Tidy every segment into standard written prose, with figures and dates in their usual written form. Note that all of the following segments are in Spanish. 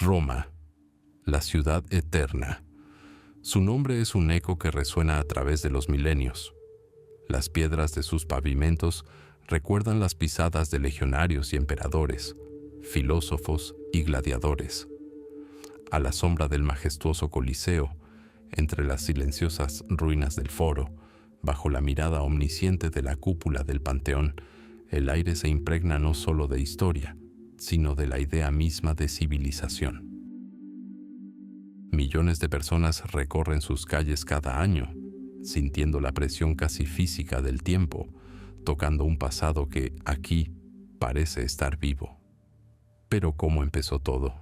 Roma, la ciudad eterna. Su nombre es un eco que resuena a través de los milenios. Las piedras de sus pavimentos recuerdan las pisadas de legionarios y emperadores, filósofos y gladiadores. A la sombra del majestuoso Coliseo, entre las silenciosas ruinas del Foro, bajo la mirada omnisciente de la cúpula del Panteón, el aire se impregna no solo de historia, sino de la idea misma de civilización. Millones de personas recorren sus calles cada año, sintiendo la presión casi física del tiempo, tocando un pasado que, aquí, parece estar vivo. Pero ¿cómo empezó todo?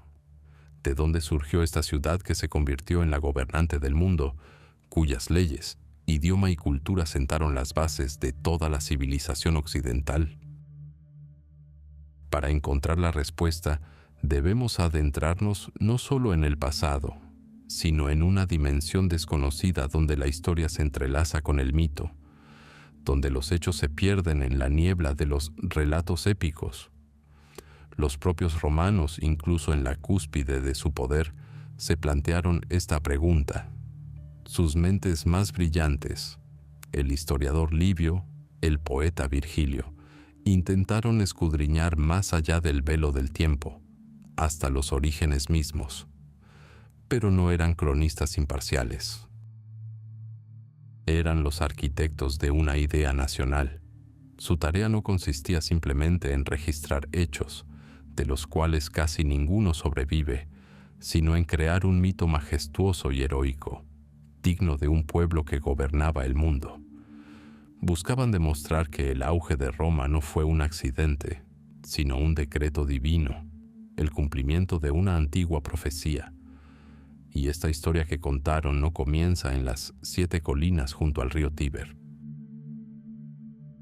¿De dónde surgió esta ciudad que se convirtió en la gobernante del mundo, cuyas leyes, idioma y cultura sentaron las bases de toda la civilización occidental? Para encontrar la respuesta, debemos adentrarnos no solo en el pasado, sino en una dimensión desconocida donde la historia se entrelaza con el mito, donde los hechos se pierden en la niebla de los relatos épicos. Los propios romanos, incluso en la cúspide de su poder, se plantearon esta pregunta. Sus mentes más brillantes, el historiador Livio, el poeta Virgilio, intentaron escudriñar más allá del velo del tiempo, hasta los orígenes mismos. Pero no eran cronistas imparciales. Eran los arquitectos de una idea nacional. Su tarea no consistía simplemente en registrar hechos, de los cuales casi ninguno sobrevive, sino en crear un mito majestuoso y heroico, digno de un pueblo que gobernaba el mundo. Buscaban demostrar que el auge de Roma no fue un accidente, sino un decreto divino, el cumplimiento de una antigua profecía. Y esta historia que contaron no comienza en las 7 colinas junto al río Tíber.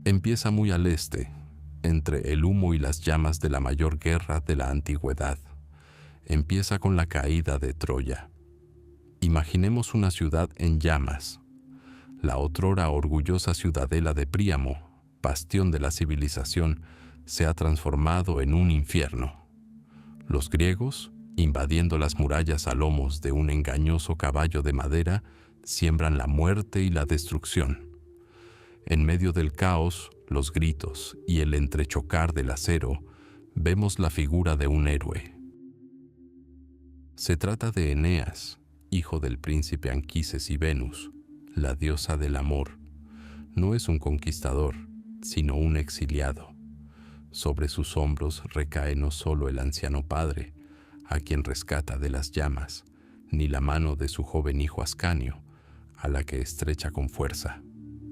Empieza muy al este, entre el humo y las llamas de la mayor guerra de la antigüedad. Empieza con la caída de Troya. Imaginemos una ciudad en llamas. La otrora orgullosa ciudadela de Príamo, bastión de la civilización, se ha transformado en un infierno. Los griegos, invadiendo las murallas a lomos de un engañoso caballo de madera, siembran la muerte y la destrucción. En medio del caos, los gritos y el entrechocar del acero, vemos la figura de un héroe. Se trata de Eneas, hijo del príncipe Anquises y Venus, la diosa del amor. No es un conquistador, sino un exiliado. Sobre sus hombros recae no solo el anciano padre, a quien rescata de las llamas, ni la mano de su joven hijo Ascanio, a la que estrecha con fuerza.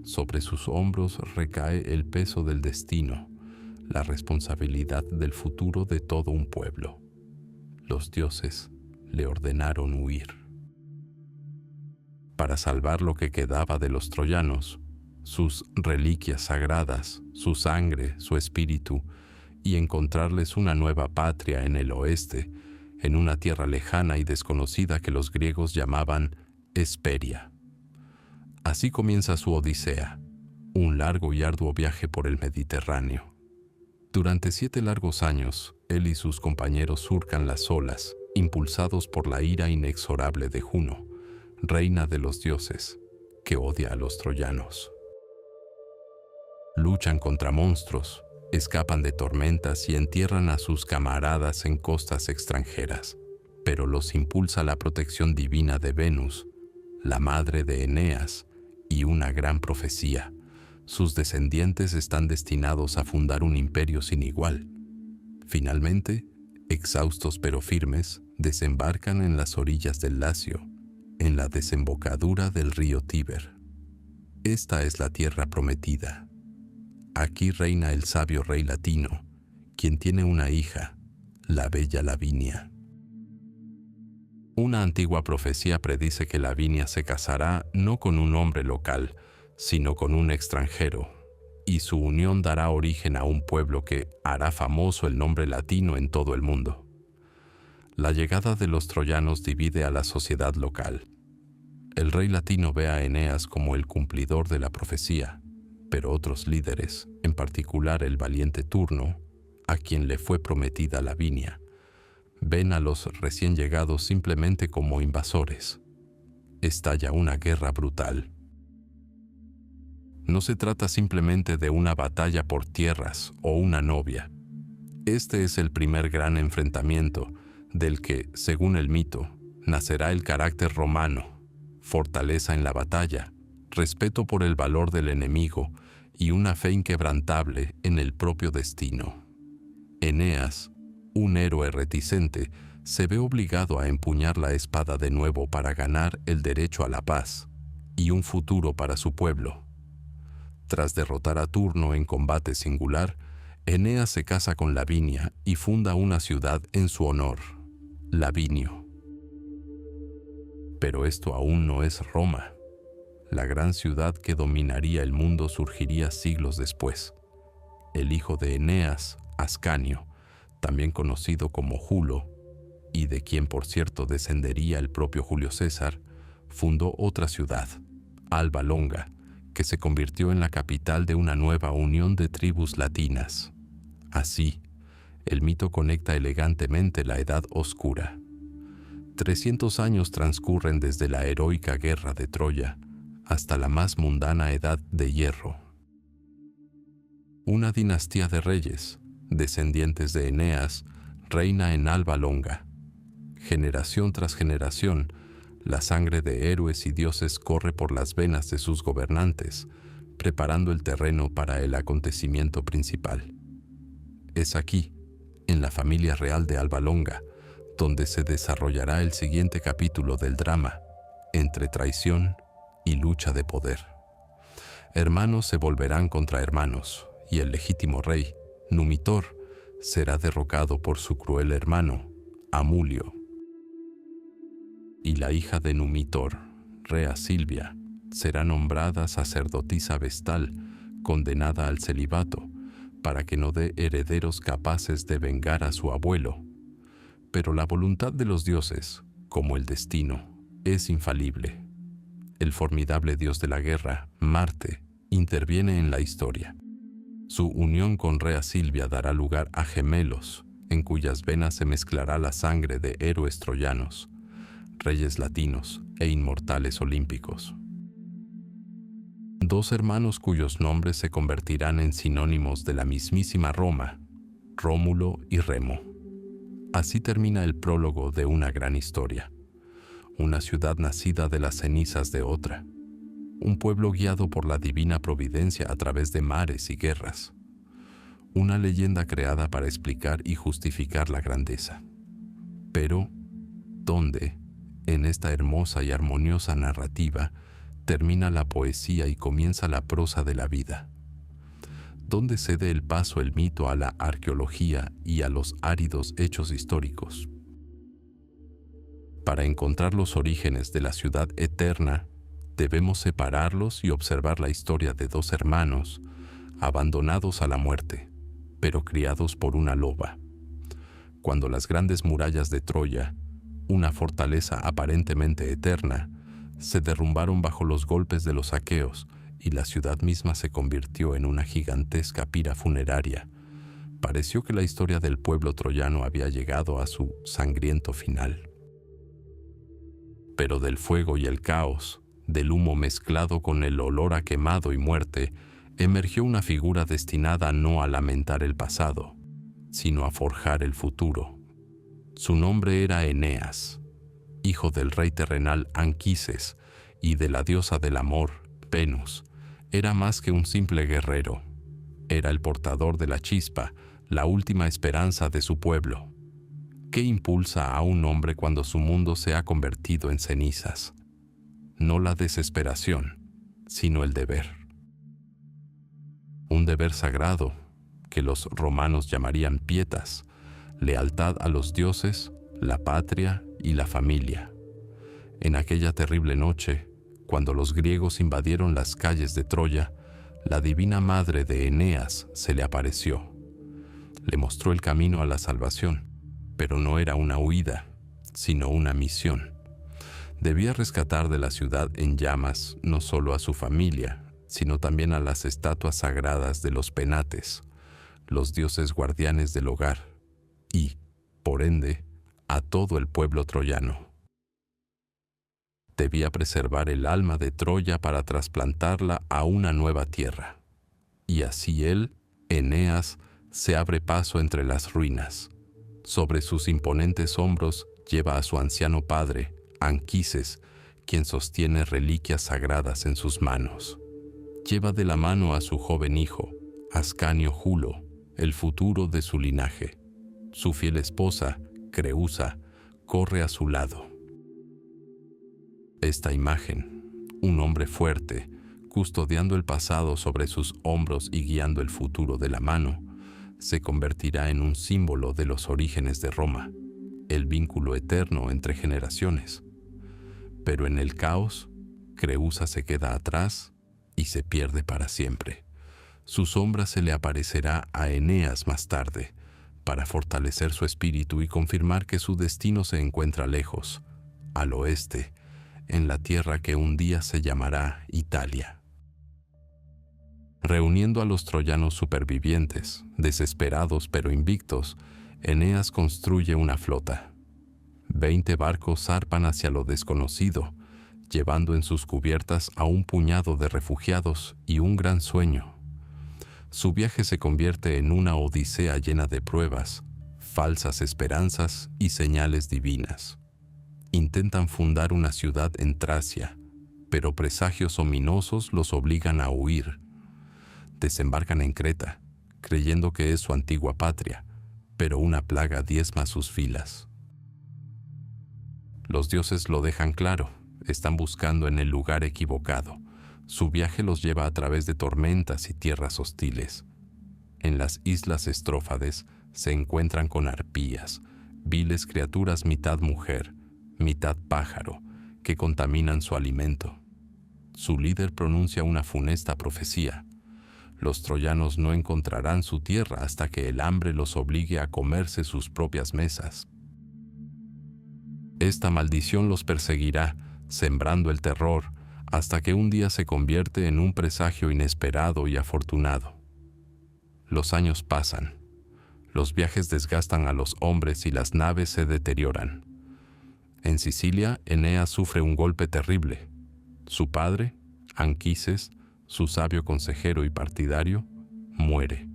Sobre sus hombros recae el peso del destino, la responsabilidad del futuro de todo un pueblo. Los dioses le ordenaron huir. Para salvar lo que quedaba de los troyanos, sus reliquias sagradas, su sangre, su espíritu, y encontrarles una nueva patria en el oeste, en una tierra lejana y desconocida que los griegos llamaban Hesperia. Así comienza su odisea, un largo y arduo viaje por el Mediterráneo. Durante 7 largos años, él y sus compañeros surcan las olas, impulsados por la ira inexorable de Juno, reina de los dioses, que odia a los troyanos. Luchan contra monstruos, escapan de tormentas y entierran a sus camaradas en costas extranjeras, pero los impulsa la protección divina de Venus, la madre de Eneas, y una gran profecía. Sus descendientes están destinados a fundar un imperio sin igual. Finalmente, exhaustos pero firmes, desembarcan en las orillas del Lacio, en la desembocadura del río Tíber. Esta es la tierra prometida. Aquí reina el sabio rey latino, quien tiene una hija, la bella Lavinia. Una antigua profecía predice que Lavinia se casará no con un hombre local, sino con un extranjero, y su unión dará origen a un pueblo que hará famoso el nombre latino en todo el mundo. La llegada de los troyanos divide a la sociedad local. El rey latino ve a Eneas como el cumplidor de la profecía, pero otros líderes, en particular el valiente Turno, a quien le fue prometida Lavinia, ven a los recién llegados simplemente como invasores. Estalla una guerra brutal. No se trata simplemente de una batalla por tierras o una novia. Este es el primer gran enfrentamiento del que, según el mito, nacerá el carácter romano, fortaleza en la batalla, respeto por el valor del enemigo y una fe inquebrantable en el propio destino. Eneas, un héroe reticente, se ve obligado a empuñar la espada de nuevo para ganar el derecho a la paz y un futuro para su pueblo. Tras derrotar a Turno en combate singular, Eneas se casa con Lavinia y funda una ciudad en su honor, Lavinio. Pero esto aún no es Roma. La gran ciudad que dominaría el mundo surgiría siglos después. El hijo de Eneas, Ascanio, también conocido como Julo, y de quien por cierto descendería el propio Julio César, fundó otra ciudad, Alba Longa, que se convirtió en la capital de una nueva unión de tribus latinas. Así, el mito conecta elegantemente la Edad Oscura. 300 años transcurren desde la heroica guerra de Troya hasta la más mundana Edad de Hierro. Una dinastía de reyes, descendientes de Eneas, reina en Alba Longa. Generación tras generación, la sangre de héroes y dioses corre por las venas de sus gobernantes, preparando el terreno para el acontecimiento principal. Es aquí, en la familia real de Alba Longa, donde se desarrollará el siguiente capítulo del drama, entre traición y lucha de poder. Hermanos se volverán contra hermanos, y el legítimo rey, Numitor, será derrocado por su cruel hermano, Amulio. Y la hija de Numitor, Rea Silvia, será nombrada sacerdotisa vestal, condenada al celibato, para que no dé herederos capaces de vengar a su abuelo. Pero la voluntad de los dioses, como el destino, es infalible. El formidable dios de la guerra, Marte, interviene en la historia. Su unión con Rea Silvia dará lugar a gemelos, en cuyas venas se mezclará la sangre de héroes troyanos, reyes latinos e inmortales olímpicos. Dos hermanos cuyos nombres se convertirán en sinónimos de la mismísima Roma, Rómulo y Remo. Así termina el prólogo de una gran historia. Una ciudad nacida de las cenizas de otra. Un pueblo guiado por la divina providencia a través de mares y guerras. Una leyenda creada para explicar y justificar la grandeza. Pero, ¿dónde, en esta hermosa y armoniosa narrativa, termina la poesía y comienza la prosa de la vida? ¿Dónde cede el paso el mito a la arqueología y a los áridos hechos históricos? Para encontrar los orígenes de la ciudad eterna, debemos separarlos y observar la historia de dos hermanos, abandonados a la muerte, pero criados por una loba. Cuando las grandes murallas de Troya, una fortaleza aparentemente eterna, se derrumbaron bajo los golpes de los aqueos y la ciudad misma se convirtió en una gigantesca pira funeraria, pareció que la historia del pueblo troyano había llegado a su sangriento final. Pero del fuego y el caos, del humo mezclado con el olor a quemado y muerte, emergió una figura destinada no a lamentar el pasado, sino a forjar el futuro. Su nombre era Eneas, hijo del rey terrenal Anquises y de la diosa del amor, Venus. Era más que un simple guerrero. Era el portador de la chispa, la última esperanza de su pueblo. ¿Qué impulsa a un hombre cuando su mundo se ha convertido en cenizas? No la desesperación, sino el deber. Un deber sagrado, que los romanos llamarían pietas, lealtad a los dioses, la patria y la familia. En aquella terrible noche, cuando los griegos invadieron las calles de Troya, la divina madre de Eneas se le apareció. Le mostró el camino a la salvación, pero no era una huida, sino una misión. Debía rescatar de la ciudad en llamas no solo a su familia, sino también a las estatuas sagradas de los penates, los dioses guardianes del hogar, y, por ende, a todo el pueblo troyano. Debía preservar el alma de Troya para trasplantarla a una nueva tierra. Y así él, Eneas, se abre paso entre las ruinas. Sobre sus imponentes hombros lleva a su anciano padre, Anquises, quien sostiene reliquias sagradas en sus manos. Lleva de la mano a su joven hijo, Ascanio Julo, el futuro de su linaje. Su fiel esposa, Creusa, corre a su lado. Esta imagen, un hombre fuerte, custodiando el pasado sobre sus hombros y guiando el futuro de la mano, se convertirá en un símbolo de los orígenes de Roma, el vínculo eterno entre generaciones. Pero en el caos, Creusa se queda atrás y se pierde para siempre. Su sombra se le aparecerá a Eneas más tarde, para fortalecer su espíritu y confirmar que su destino se encuentra lejos, al oeste, en la tierra que un día se llamará Italia. Reuniendo a los troyanos supervivientes, desesperados pero invictos, Eneas construye una flota. 20 barcos zarpan hacia lo desconocido, llevando en sus cubiertas a un puñado de refugiados y un gran sueño. Su viaje se convierte en una odisea llena de pruebas, falsas esperanzas y señales divinas. Intentan fundar una ciudad en Tracia, pero presagios ominosos los obligan a huir. Desembarcan en Creta, creyendo que es su antigua patria, pero una plaga diezma sus filas. Los dioses lo dejan claro, están buscando en el lugar equivocado. Su viaje los lleva a través de tormentas y tierras hostiles. En las islas Estrófades se encuentran con arpías, viles criaturas mitad mujer, mitad pájaro, que contaminan su alimento. Su líder pronuncia una funesta profecía. Los troyanos no encontrarán su tierra hasta que el hambre los obligue a comerse sus propias mesas. Esta maldición los perseguirá, sembrando el terror, hasta que un día se convierte en un presagio inesperado y afortunado. Los años pasan. Los viajes desgastan a los hombres y las naves se deterioran. En Sicilia, Eneas sufre un golpe terrible. Su padre, Anquises, su sabio consejero y partidario, muere.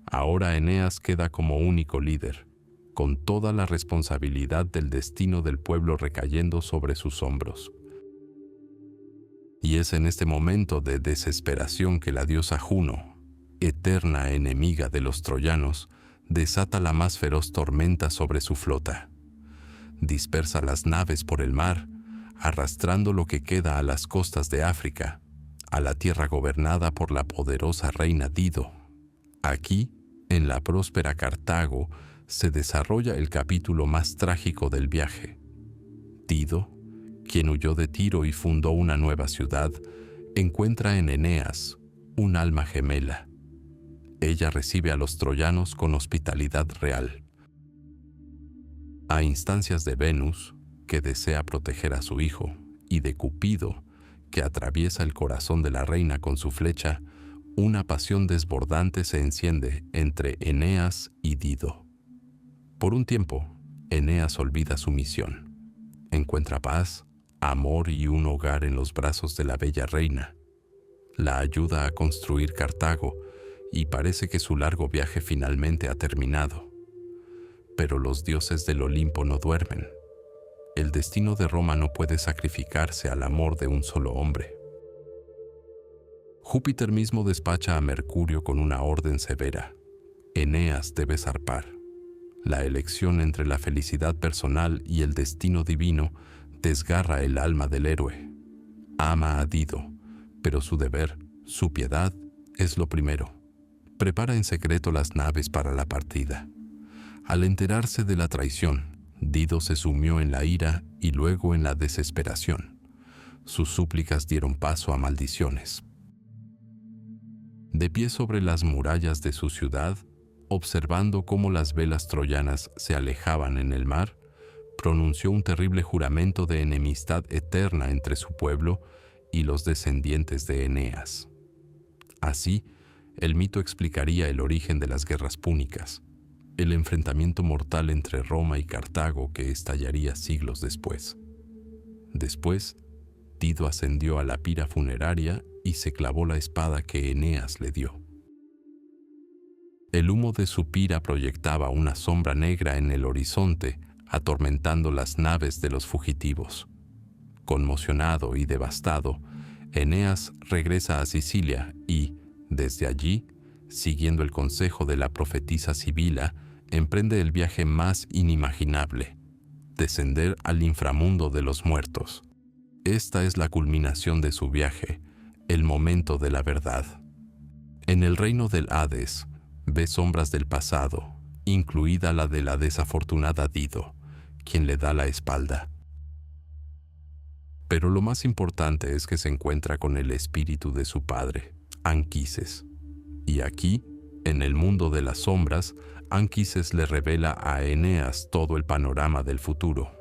Ahora Eneas queda como único líder, con toda la responsabilidad del destino del pueblo recayendo sobre sus hombros. Y es en este momento de desesperación que la diosa Juno, eterna enemiga de los troyanos, desata la más feroz tormenta sobre su flota. Dispersa las naves por el mar, arrastrando lo que queda a las costas de África, a la tierra gobernada por la poderosa reina Dido. Aquí, en la próspera Cartago, se desarrolla el capítulo más trágico del viaje. Dido, quien huyó de Tiro y fundó una nueva ciudad, encuentra en Eneas un alma gemela. Ella recibe a los troyanos con hospitalidad real. A instancias de Venus, que desea proteger a su hijo, y de Cupido, que atraviesa el corazón de la reina con su flecha, una pasión desbordante se enciende entre Eneas y Dido. Por un tiempo, Eneas olvida su misión. Encuentra paz, amor y un hogar en los brazos de la bella reina. La ayuda a construir Cartago y parece que su largo viaje finalmente ha terminado. Pero los dioses del Olimpo no duermen. El destino de Roma no puede sacrificarse al amor de un solo hombre. Júpiter mismo despacha a Mercurio con una orden severa. Eneas debe zarpar. La elección entre la felicidad personal y el destino divino desgarra el alma del héroe. Ama a Dido, pero su deber, su piedad, es lo primero. Prepara en secreto las naves para la partida. Al enterarse de la traición, Dido se sumió en la ira y luego en la desesperación. Sus súplicas dieron paso a maldiciones. De pie sobre las murallas de su ciudad, observando cómo las velas troyanas se alejaban en el mar, pronunció un terrible juramento de enemistad eterna entre su pueblo y los descendientes de Eneas. Así, el mito explicaría el origen de las guerras púnicas. el enfrentamiento mortal entre Roma y Cartago que estallaría siglos después. Después, Dido ascendió a la pira funeraria y se clavó la espada que Eneas le dio. El humo de su pira proyectaba una sombra negra en el horizonte, atormentando las naves de los fugitivos. Conmocionado y devastado, Eneas regresa a Sicilia y, desde allí, siguiendo el consejo de la profetisa Sibila, emprende el viaje más inimaginable: descender al inframundo de los muertos. Esta es la culminación de su viaje, el momento de la verdad. En el reino del Hades, ve sombras del pasado, incluida la de la desafortunada Dido, quien le da la espalda. Pero lo más importante es que se encuentra con el espíritu de su padre, Anquises. Y aquí, en el mundo de las sombras, Anquises le revela a Eneas todo el panorama del futuro.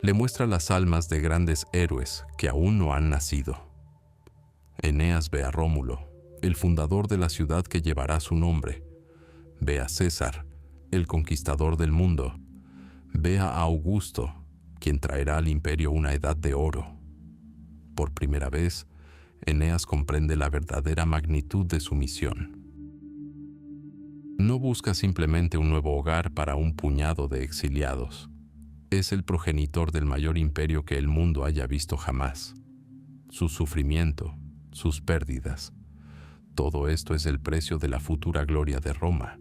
Le muestra las almas de grandes héroes que aún no han nacido. Eneas ve a Rómulo, el fundador de la ciudad que llevará su nombre. Ve a César, el conquistador del mundo. Ve a Augusto, quien traerá al imperio una edad de oro. Por primera vez, Eneas comprende la verdadera magnitud de su misión. No busca simplemente un nuevo hogar para un puñado de exiliados. Es el progenitor del mayor imperio que el mundo haya visto jamás. Su sufrimiento, sus pérdidas, todo esto es el precio de la futura gloria de Roma.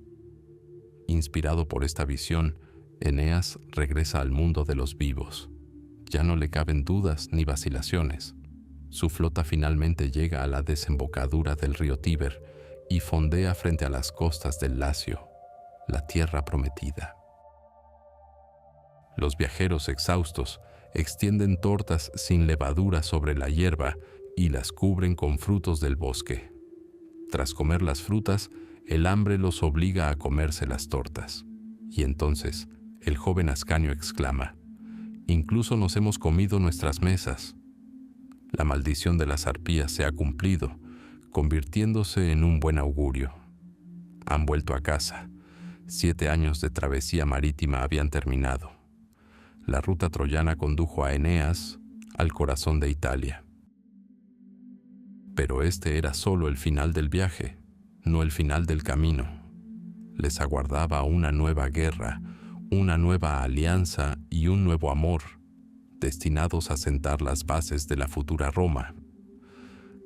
Inspirado por esta visión, Eneas regresa al mundo de los vivos. Ya no le caben dudas ni vacilaciones. Su flota finalmente llega a la desembocadura del río Tíber y fondea frente a las costas del Lacio, la tierra prometida. Los viajeros exhaustos extienden tortas sin levadura sobre la hierba y las cubren con frutos del bosque. Tras comer las frutas, el hambre los obliga a comerse las tortas. Y entonces, el joven Ascanio exclama: «Incluso nos hemos comido nuestras mesas». La maldición de las arpías se ha cumplido, convirtiéndose en un buen augurio. Han vuelto a casa. 7 años de travesía marítima habían terminado. La ruta troyana condujo a Eneas al corazón de Italia. Pero este era solo el final del viaje, no el final del camino. Les aguardaba una nueva guerra, una nueva alianza y un nuevo amor, destinados a sentar las bases de la futura Roma.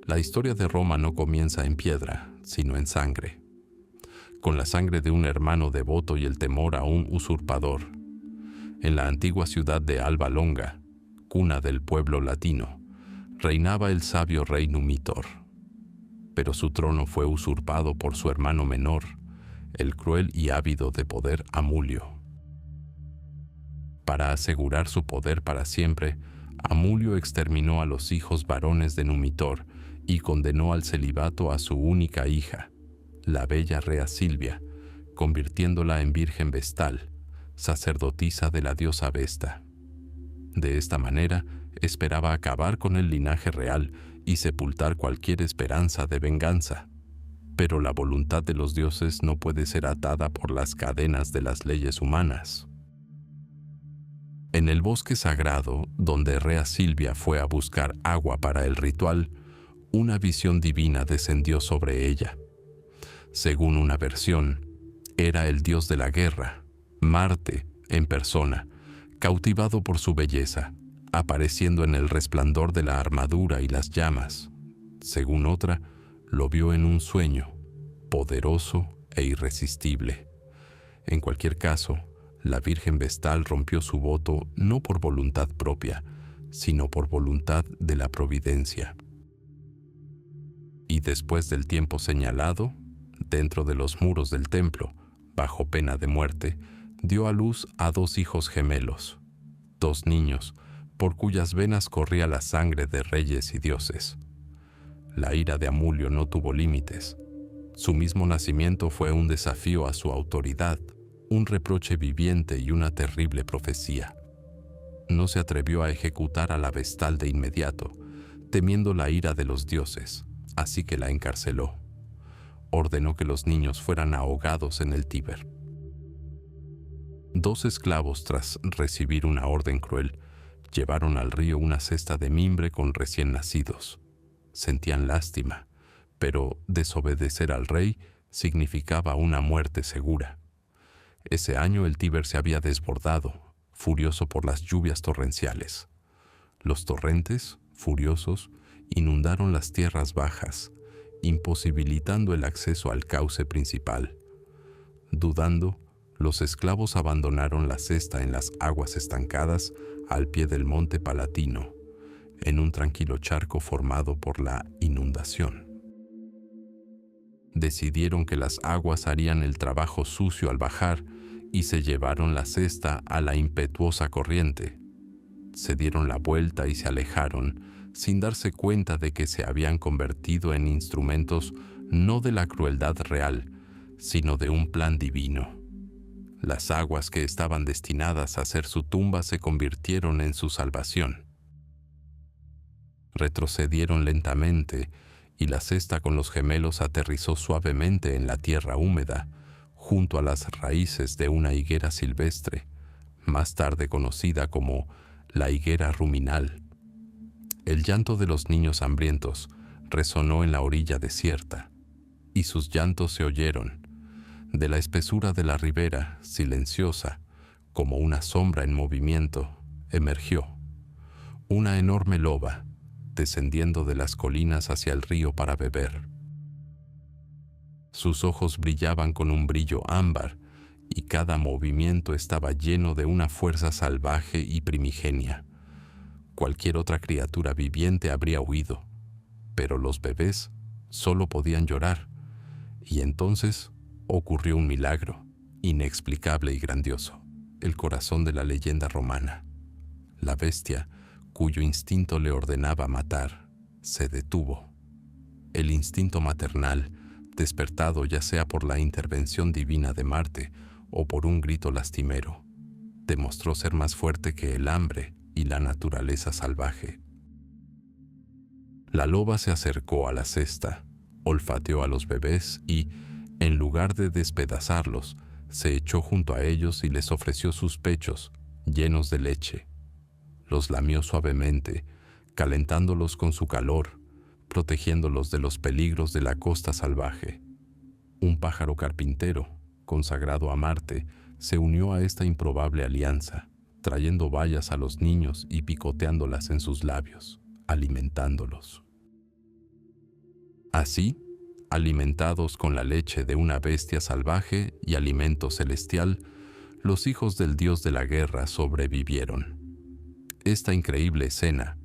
La historia de Roma no comienza en piedra, sino en sangre, con la sangre de un hermano devoto y el temor a un usurpador. En la antigua ciudad de Alba Longa, cuna del pueblo latino, reinaba el sabio rey Numitor. Pero su trono fue usurpado por su hermano menor, el cruel y ávido de poder Amulio. Para asegurar su poder para siempre, Amulio exterminó a los hijos varones de Numitor y condenó al celibato a su única hija, la bella Rea Silvia, convirtiéndola en virgen vestal, sacerdotisa de la diosa Vesta. De esta manera, esperaba acabar con el linaje real y sepultar cualquier esperanza de venganza. Pero la voluntad de los dioses no puede ser atada por las cadenas de las leyes humanas. En el bosque sagrado, donde Rea Silvia fue a buscar agua para el ritual, una visión divina descendió sobre ella. Según una versión, era el dios de la guerra, Marte, en persona, cautivado por su belleza, apareciendo en el resplandor de la armadura y las llamas. Según otra, lo vio en un sueño, poderoso e irresistible. En cualquier caso, la Virgen Vestal rompió su voto no por voluntad propia, sino por voluntad de la providencia. Y después del tiempo señalado, dentro de los muros del templo, bajo pena de muerte, dio a luz a 2 hijos gemelos, 2 niños, por cuyas venas corría la sangre de reyes y dioses. La ira de Amulio no tuvo límites. Su mismo nacimiento fue un desafío a su autoridad, un reproche viviente y una terrible profecía. No se atrevió a ejecutar a la Vestal de inmediato, temiendo la ira de los dioses, así que la encarceló. Ordenó que los niños fueran ahogados en el Tíber. 2 esclavos, tras recibir una orden cruel, llevaron al río una cesta de mimbre con recién nacidos. Sentían lástima, pero desobedecer al rey significaba una muerte segura. Ese año el Tíber se había desbordado, furioso por las lluvias torrenciales. Los torrentes, furiosos, inundaron las tierras bajas, imposibilitando el acceso al cauce principal. Dudando, los esclavos abandonaron la cesta en las aguas estancadas al pie del monte Palatino, en un tranquilo charco formado por la inundación. Decidieron que las aguas harían el trabajo sucio al bajar y se llevaron la cesta a la impetuosa corriente. Se dieron la vuelta y se alejaron, sin darse cuenta de que se habían convertido en instrumentos no de la crueldad real, sino de un plan divino. Las aguas que estaban destinadas a ser su tumba se convirtieron en su salvación. Retrocedieron lentamente y la cesta con los gemelos aterrizó suavemente en la tierra húmeda, junto a las raíces de una higuera silvestre, más tarde conocida como la higuera ruminal. El llanto de los niños hambrientos resonó en la orilla desierta, y sus llantos se oyeron. De la espesura de la ribera, silenciosa, como una sombra en movimiento, emergió una enorme loba, descendiendo de las colinas hacia el río para beber. Sus ojos brillaban con un brillo ámbar, y cada movimiento estaba lleno de una fuerza salvaje y primigenia. Cualquier otra criatura viviente habría huido, pero los bebés solo podían llorar, y entonces ocurrió un milagro, inexplicable y grandioso, el corazón de la leyenda romana. La bestia, cuyo instinto le ordenaba matar, se detuvo. El instinto maternal, despertado ya sea por la intervención divina de Marte o por un grito lastimero, demostró ser más fuerte que el hambre y la naturaleza salvaje. La loba se acercó a la cesta, olfateó a los bebés y, en lugar de despedazarlos, se echó junto a ellos y les ofreció sus pechos, llenos de leche. Los lamió suavemente, calentándolos con su calor, protegiéndolos de los peligros de la costa salvaje. Un pájaro carpintero, consagrado a Marte, se unió a esta improbable alianza, trayendo bayas a los niños y picoteándolas en sus labios, alimentándolos. Así, alimentados con la leche de una bestia salvaje y alimento celestial, los hijos del dios de la guerra sobrevivieron. Esta increíble escena,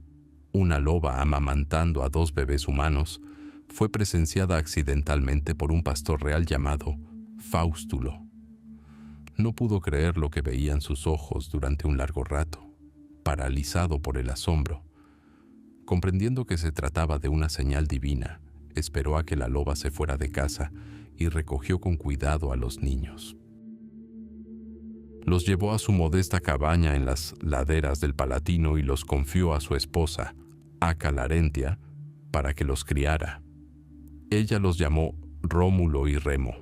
una loba amamantando a 2 bebés humanos, fue presenciada accidentalmente por un pastor real llamado Faustulo. No pudo creer lo que veían sus ojos durante un largo rato, paralizado por el asombro. Comprendiendo que se trataba de una señal divina, esperó a que la loba se fuera de casa y recogió con cuidado a los niños. Los llevó a su modesta cabaña en las laderas del Palatino y los confió a su esposa, Aca Larentia, para que los criara. Ella los llamó Rómulo y Remo.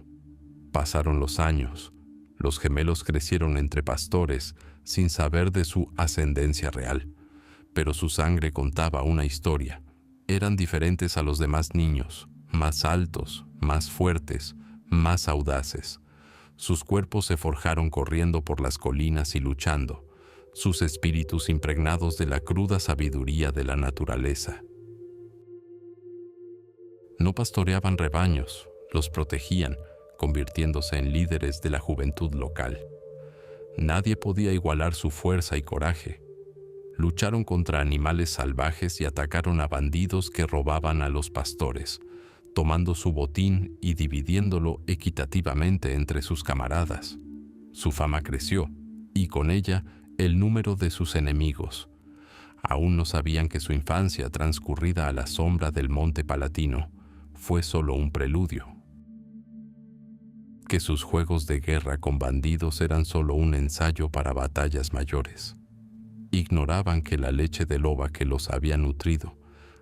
Pasaron los años. Los gemelos crecieron entre pastores sin saber de su ascendencia real, pero su sangre contaba una historia. Eran diferentes a los demás niños, más altos, más fuertes, más audaces. Sus cuerpos se forjaron corriendo por las colinas y luchando, sus espíritus impregnados de la cruda sabiduría de la naturaleza. No pastoreaban rebaños, los protegían, convirtiéndose en líderes de la juventud local. Nadie podía igualar su fuerza y coraje. Lucharon contra animales salvajes y atacaron a bandidos que robaban a los pastores, tomando su botín y dividiéndolo equitativamente entre sus camaradas. Su fama creció, y con ella el número de sus enemigos. Aún no sabían que su infancia, transcurrida a la sombra del monte Palatino, fue solo un preludio. Que sus juegos de guerra con bandidos eran solo un ensayo para batallas mayores. Ignoraban que la leche de loba que los había nutrido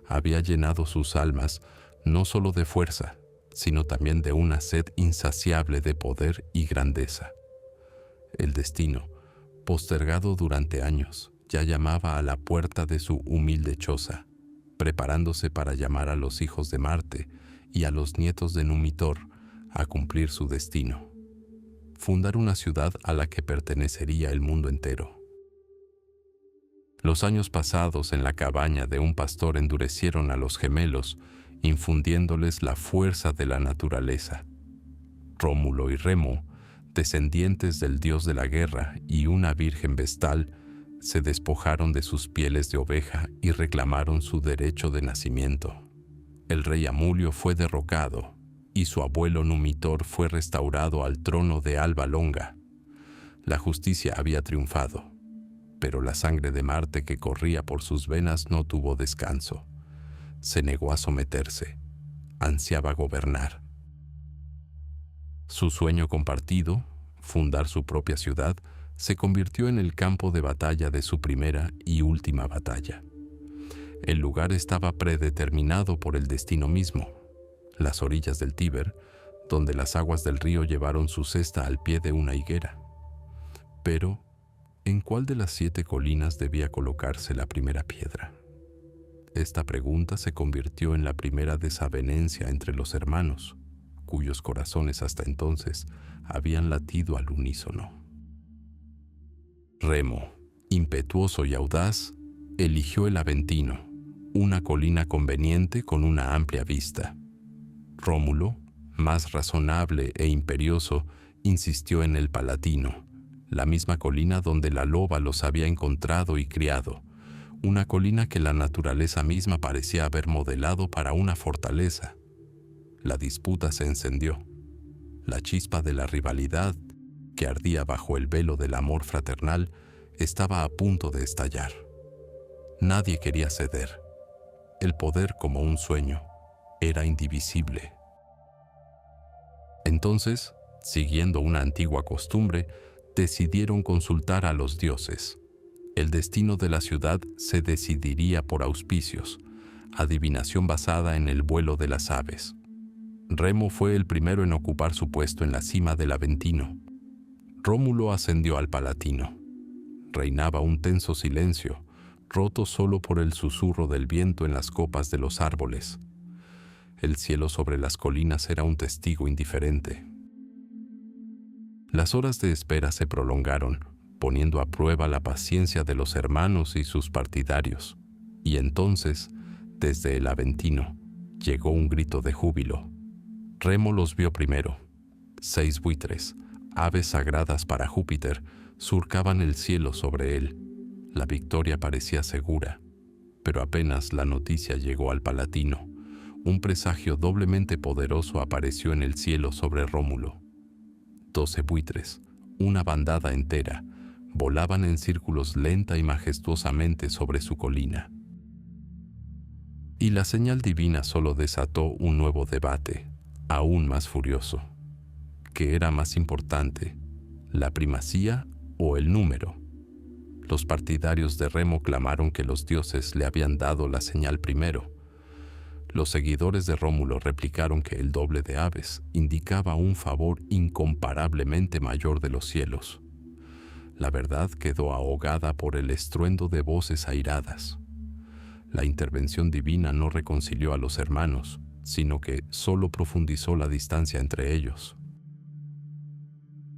había llenado sus almas no solo de fuerza, sino también de una sed insaciable de poder y grandeza. El destino, postergado durante años, ya llamaba a la puerta de su humilde choza, preparándose para llamar a los hijos de Marte y a los nietos de Numitor a cumplir su destino: fundar una ciudad a la que pertenecería el mundo entero. Los años pasados en la cabaña de un pastor endurecieron a los gemelos, infundiéndoles la fuerza de la naturaleza. Rómulo y Remo, descendientes del dios de la guerra y una virgen vestal, se despojaron de sus pieles de oveja y reclamaron su derecho de nacimiento. El rey Amulio fue derrocado y su abuelo Numitor fue restaurado al trono de Alba Longa. La justicia había triunfado, pero la sangre de Marte que corría por sus venas no tuvo descanso. Se negó a someterse, ansiaba gobernar. Su sueño compartido, fundar su propia ciudad, se convirtió en el campo de batalla de su primera y última batalla. El lugar estaba predeterminado por el destino mismo: las orillas del Tíber, donde las aguas del río llevaron su cesta al pie de una higuera. Pero, ¿en cuál de las 7 colinas debía colocarse la primera piedra? Esta pregunta se convirtió en la primera desavenencia entre los hermanos, cuyos corazones hasta entonces habían latido al unísono. Remo, impetuoso y audaz, eligió el Aventino, una colina conveniente con una amplia vista. Rómulo, más razonable e imperioso, insistió en el Palatino, la misma colina donde la loba los había encontrado y criado, una colina que la naturaleza misma parecía haber modelado para una fortaleza. La disputa se encendió. La chispa de la rivalidad, que ardía bajo el velo del amor fraternal, estaba a punto de estallar. Nadie quería ceder. El poder, como un sueño, era indivisible. Entonces, siguiendo una antigua costumbre, decidieron consultar a los dioses. El destino de la ciudad se decidiría por auspicios, adivinación basada en el vuelo de las aves. Remo fue el primero en ocupar su puesto en la cima del Aventino. Rómulo ascendió al Palatino. Reinaba un tenso silencio, roto solo por el susurro del viento en las copas de los árboles. El cielo sobre las colinas era un testigo indiferente. Las horas de espera se prolongaron, poniendo a prueba la paciencia de los hermanos y sus partidarios. Y entonces, desde el Aventino, llegó un grito de júbilo. Remo los vio primero. 6 buitres, aves sagradas para Júpiter, surcaban el cielo sobre él. La victoria parecía segura, pero apenas la noticia llegó al Palatino, un presagio doblemente poderoso apareció en el cielo sobre Rómulo. 12 buitres, una bandada entera, volaban en círculos lenta y majestuosamente sobre su colina. Y la señal divina solo desató un nuevo debate, aún más furioso. ¿Qué era más importante, la primacía o el número? Los partidarios de Remo clamaron que los dioses le habían dado la señal primero. Los seguidores de Rómulo replicaron que el doble de aves indicaba un favor incomparablemente mayor de los cielos. La verdad quedó ahogada por el estruendo de voces airadas. La intervención divina no reconcilió a los hermanos, sino que solo profundizó la distancia entre ellos.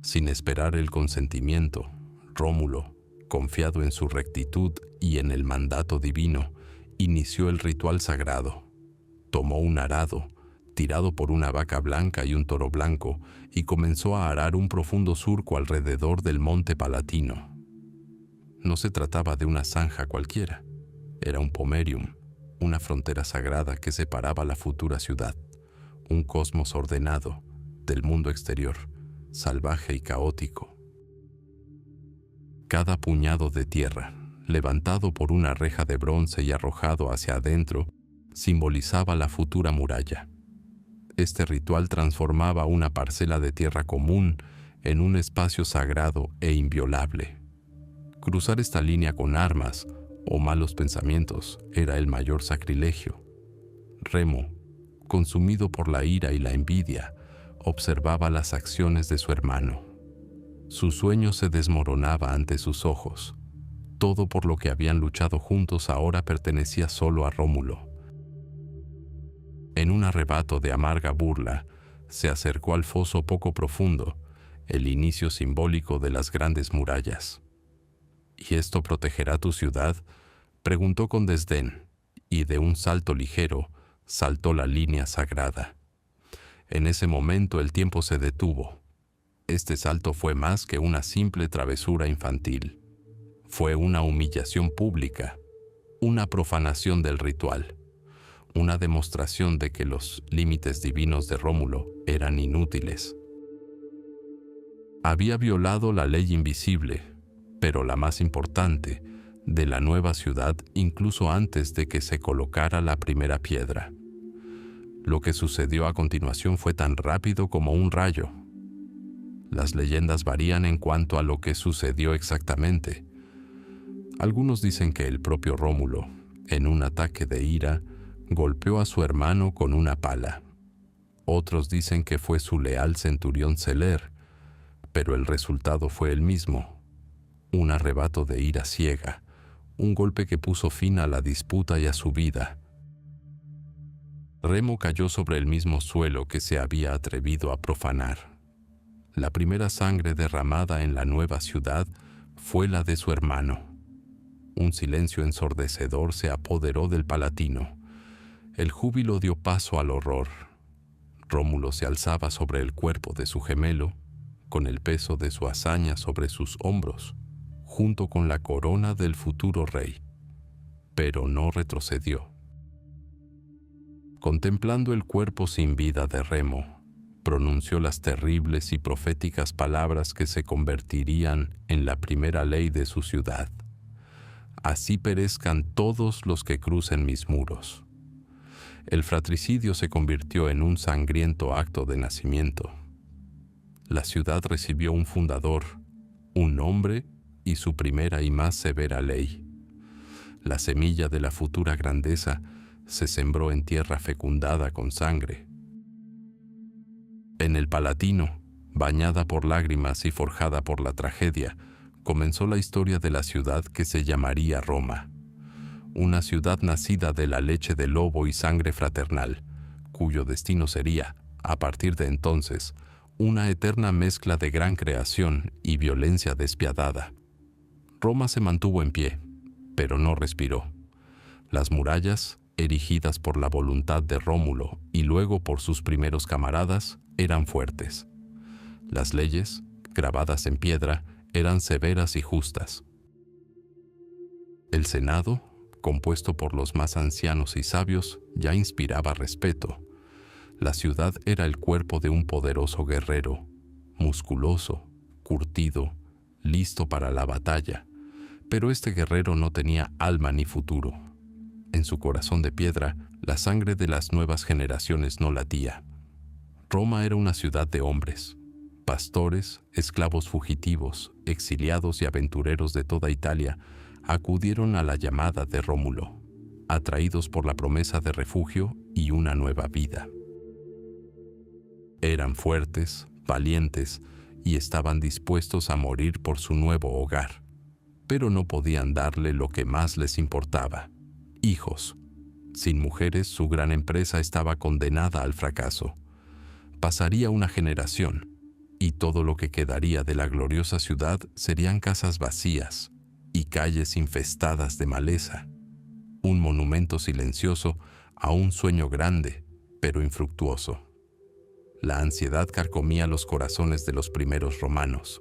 Sin esperar el consentimiento, Rómulo, confiado en su rectitud y en el mandato divino, inició el ritual sagrado. Tomó un arado, tirado por una vaca blanca y un toro blanco, y comenzó a arar un profundo surco alrededor del monte Palatino. No se trataba de una zanja cualquiera, era un pomerium, una frontera sagrada que separaba la futura ciudad, un cosmos ordenado, del mundo exterior, salvaje y caótico. Cada puñado de tierra, levantado por una reja de bronce y arrojado hacia adentro, simbolizaba la futura muralla. Este ritual transformaba una parcela de tierra común en un espacio sagrado e inviolable. Cruzar esta línea con armas o malos pensamientos era el mayor sacrilegio. Remo, consumido por la ira y la envidia, observaba las acciones de su hermano. Su sueño se desmoronaba ante sus ojos. Todo por lo que habían luchado juntos ahora pertenecía solo a Rómulo. En un arrebato de amarga burla, se acercó al foso poco profundo, el inicio simbólico de las grandes murallas. ¿Y esto protegerá tu ciudad?, preguntó con desdén, y de un salto ligero saltó la línea sagrada. En ese momento el tiempo se detuvo. Este salto fue más que una simple travesura infantil. Fue una humillación pública, una profanación del ritual, una demostración de que los límites divinos de Rómulo eran inútiles. Había violado la ley invisible, pero la más importante, de la nueva ciudad incluso antes de que se colocara la primera piedra. Lo que sucedió a continuación fue tan rápido como un rayo. Las leyendas varían en cuanto a lo que sucedió exactamente. Algunos dicen que el propio Rómulo, en un ataque de ira, golpeó a su hermano con una pala. Otros dicen que fue su leal centurión Celer, pero el resultado fue el mismo: un arrebato de ira ciega, un golpe que puso fin a la disputa y a su vida. Remo cayó sobre el mismo suelo que se había atrevido a profanar. La primera sangre derramada en la nueva ciudad fue la de su hermano. Un silencio ensordecedor se apoderó del Palatino. El júbilo dio paso al horror. Rómulo se alzaba sobre el cuerpo de su gemelo, con el peso de su hazaña sobre sus hombros, junto con la corona del futuro rey. Pero no retrocedió. Contemplando el cuerpo sin vida de Remo, pronunció las terribles y proféticas palabras que se convertirían en la primera ley de su ciudad: así perezcan todos los que crucen mis muros. El fratricidio se convirtió en un sangriento acto de nacimiento. La ciudad recibió un fundador, un nombre y su primera y más severa ley. La semilla de la futura grandeza se sembró en tierra fecundada con sangre. En el Palatino, bañada por lágrimas y forjada por la tragedia, comenzó la historia de la ciudad que se llamaría Roma. Una ciudad nacida de la leche de lobo y sangre fraternal, cuyo destino sería, a partir de entonces, una eterna mezcla de gran creación y violencia despiadada. Roma se mantuvo en pie, pero no respiró. Las murallas, erigidas por la voluntad de Rómulo y luego por sus primeros camaradas, eran fuertes. Las leyes, grabadas en piedra, eran severas y justas. El Senado, compuesto por los más ancianos y sabios, ya inspiraba respeto. La ciudad era el cuerpo de un poderoso guerrero, musculoso, curtido, listo para la batalla. Pero este guerrero no tenía alma ni futuro. En su corazón de piedra, la sangre de las nuevas generaciones no latía. Roma era una ciudad de hombres, pastores, esclavos fugitivos, exiliados y aventureros de toda Italia acudieron a la llamada de Rómulo, atraídos por la promesa de refugio y una nueva vida. Eran fuertes, valientes y estaban dispuestos a morir por su nuevo hogar, pero no podían darle lo que más les importaba: hijos. Sin mujeres, su gran empresa estaba condenada al fracaso. Pasaría una generación, y todo lo que quedaría de la gloriosa ciudad serían casas vacías y calles infestadas de maleza, un monumento silencioso a un sueño grande, pero infructuoso. La ansiedad carcomía los corazones de los primeros romanos.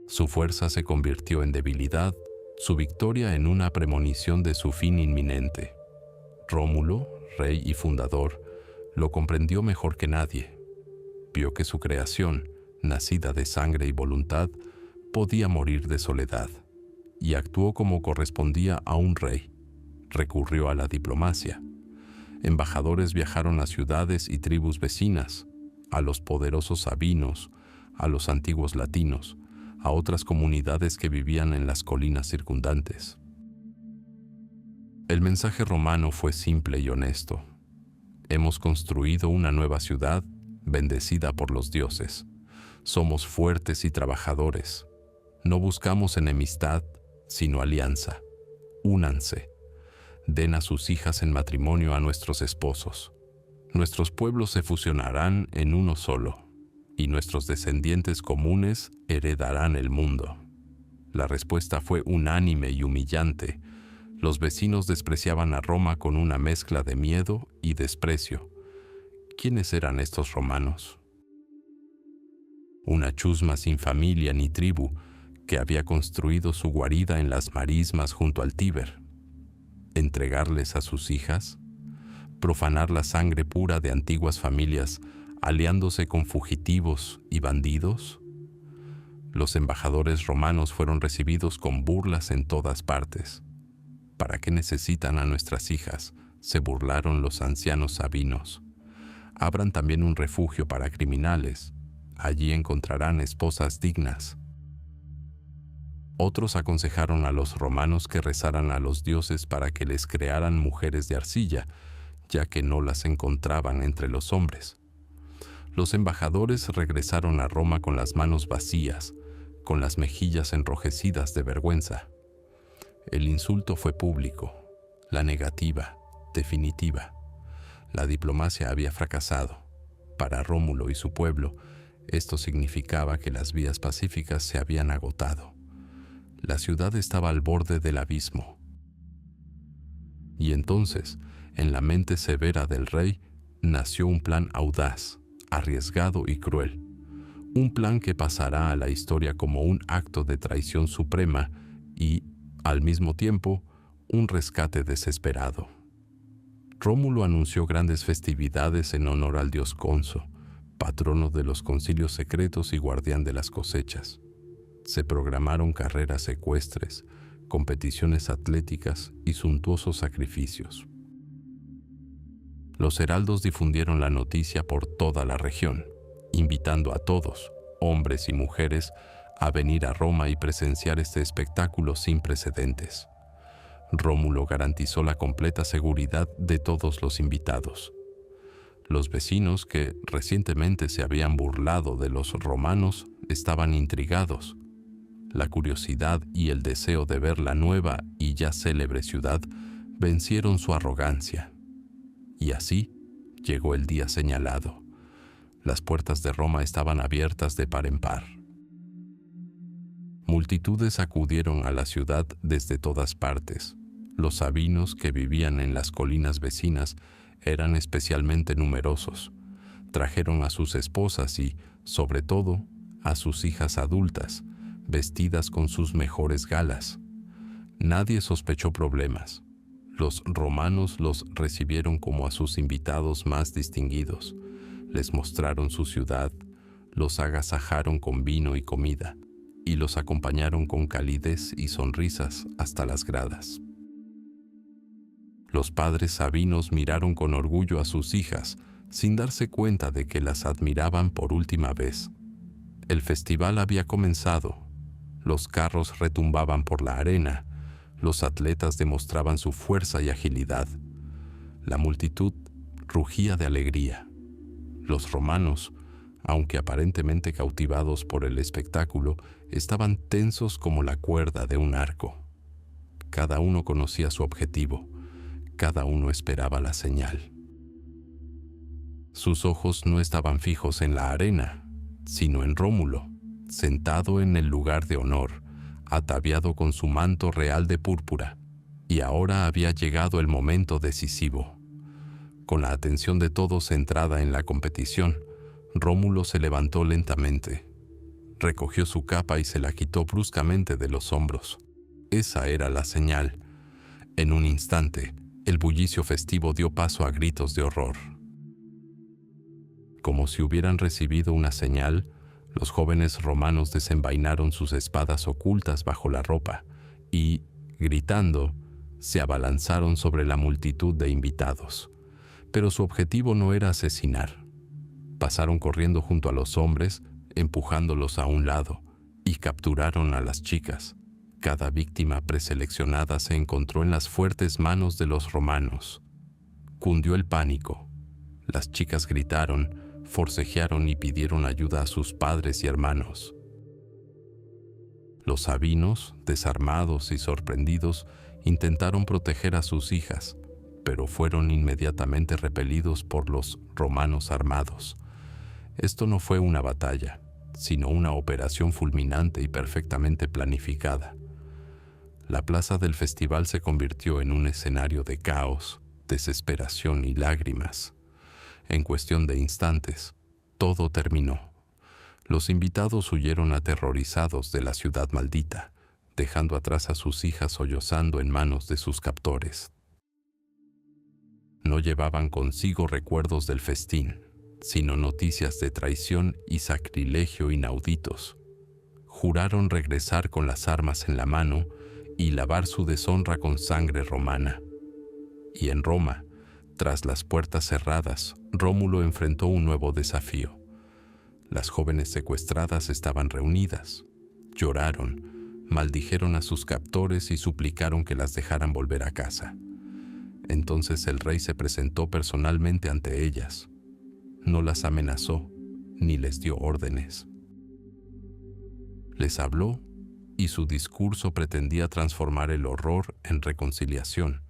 Su fuerza se convirtió en debilidad, su victoria en una premonición de su fin inminente. Rómulo, rey y fundador, lo comprendió mejor que nadie. Vio que su creación, nacida de sangre y voluntad, podía morir de soledad, y actuó como correspondía a un rey. Recurrió a la diplomacia. Embajadores viajaron a ciudades y tribus vecinas, a los poderosos sabinos, a los antiguos latinos, a otras comunidades que vivían en las colinas circundantes. El mensaje romano fue simple y honesto: hemos construido una nueva ciudad bendecida por los dioses. Somos fuertes y trabajadores. No buscamos enemistad, sino alianza. Únanse. Den a sus hijas en matrimonio a nuestros esposos. Nuestros pueblos se fusionarán en uno solo, y nuestros descendientes comunes heredarán el mundo. La respuesta fue unánime y humillante. Los vecinos despreciaban a Roma con una mezcla de miedo y desprecio. ¿Quiénes eran estos romanos? Una chusma sin familia ni tribu que había construido su guarida en las marismas junto al Tíber. ¿Entregarles a sus hijas? ¿Profanar la sangre pura de antiguas familias aliándose con fugitivos y bandidos? Los embajadores romanos fueron recibidos con burlas en todas partes. ¿Para qué necesitan a nuestras hijas?, se burlaron los ancianos sabinos. Abran también un refugio para criminales. Allí encontrarán esposas dignas. Otros aconsejaron a los romanos que rezaran a los dioses para que les crearan mujeres de arcilla, ya que no las encontraban entre los hombres. Los embajadores regresaron a Roma con las manos vacías, con las mejillas enrojecidas de vergüenza. El insulto fue público, la negativa, definitiva. La diplomacia había fracasado. Para Rómulo y su pueblo, esto significaba que las vías pacíficas se habían agotado. La ciudad estaba al borde del abismo. Y entonces, en la mente severa del rey, nació un plan audaz, arriesgado y cruel. Un plan que pasará a la historia como un acto de traición suprema y, al mismo tiempo, un rescate desesperado. Rómulo anunció grandes festividades en honor al dios Conso, patrono de los concilios secretos y guardián de las cosechas. Se programaron carreras ecuestres, competiciones atléticas y suntuosos sacrificios. Los heraldos difundieron la noticia por toda la región, invitando a todos, hombres y mujeres, a venir a Roma y presenciar este espectáculo sin precedentes. Rómulo garantizó la completa seguridad de todos los invitados. Los vecinos que recientemente se habían burlado de los romanos estaban intrigados. La curiosidad y el deseo de ver la nueva y ya célebre ciudad vencieron su arrogancia. Y así llegó el día señalado. Las puertas de Roma estaban abiertas de par en par. Multitudes acudieron a la ciudad desde todas partes. Los sabinos que vivían en las colinas vecinas eran especialmente numerosos. Trajeron a sus esposas y, sobre todo, a sus hijas adultas, vestidas con sus mejores galas. Nadie sospechó problemas. Los romanos los recibieron como a sus invitados más distinguidos. Les mostraron su ciudad, los agasajaron con vino y comida, y los acompañaron con calidez y sonrisas hasta las gradas. Los padres sabinos miraron con orgullo a sus hijas, sin darse cuenta de que las admiraban por última vez. El festival había comenzado. Los carros retumbaban por la arena. Los atletas demostraban su fuerza y agilidad. La multitud rugía de alegría. Los romanos, aunque aparentemente cautivados por el espectáculo, estaban tensos como la cuerda de un arco. Cada uno conocía su objetivo. Cada uno esperaba la señal. Sus ojos no estaban fijos en la arena, sino en Rómulo, sentado en el lugar de honor, ataviado con su manto real de púrpura, y ahora había llegado el momento decisivo. Con la atención de todos centrada en la competición, Rómulo se levantó lentamente. Recogió su capa y se la quitó bruscamente de los hombros. Esa era la señal. En un instante, el bullicio festivo dio paso a gritos de horror. Como si hubieran recibido una señal, los jóvenes romanos desenvainaron sus espadas ocultas bajo la ropa y, gritando, se abalanzaron sobre la multitud de invitados. Pero su objetivo no era asesinar. Pasaron corriendo junto a los hombres, empujándolos a un lado, y capturaron a las chicas. Cada víctima preseleccionada se encontró en las fuertes manos de los romanos. Cundió el pánico. Las chicas gritaron, forcejearon y pidieron ayuda a sus padres y hermanos. Los sabinos, desarmados y sorprendidos, intentaron proteger a sus hijas, pero fueron inmediatamente repelidos por los romanos armados. Esto no fue una batalla, sino una operación fulminante y perfectamente planificada. La plaza del festival se convirtió en un escenario de caos, desesperación y lágrimas. En cuestión de instantes, todo terminó. Los invitados huyeron aterrorizados de la ciudad maldita, dejando atrás a sus hijas sollozando en manos de sus captores. No llevaban consigo recuerdos del festín, sino noticias de traición y sacrilegio inauditos. Juraron regresar con las armas en la mano y lavar su deshonra con sangre romana. Y en Roma, tras las puertas cerradas, Rómulo enfrentó un nuevo desafío. Las jóvenes secuestradas estaban reunidas. Lloraron, maldijeron a sus captores y suplicaron que las dejaran volver a casa. Entonces el rey se presentó personalmente ante ellas. No las amenazó, ni les dio órdenes. Les habló y su discurso pretendía transformar el horror en reconciliación.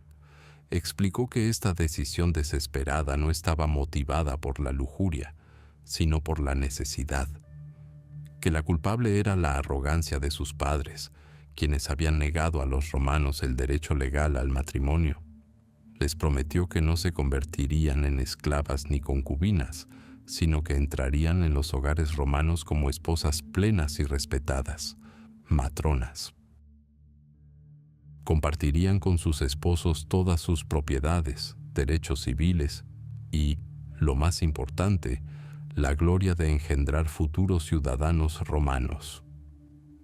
Explicó que esta decisión desesperada no estaba motivada por la lujuria, sino por la necesidad, que la culpable era la arrogancia de sus padres, quienes habían negado a los romanos el derecho legal al matrimonio. Les prometió que no se convertirían en esclavas ni concubinas, sino que entrarían en los hogares romanos como esposas plenas y respetadas, matronas. Compartirían con sus esposos todas sus propiedades, derechos civiles y, lo más importante, la gloria de engendrar futuros ciudadanos romanos.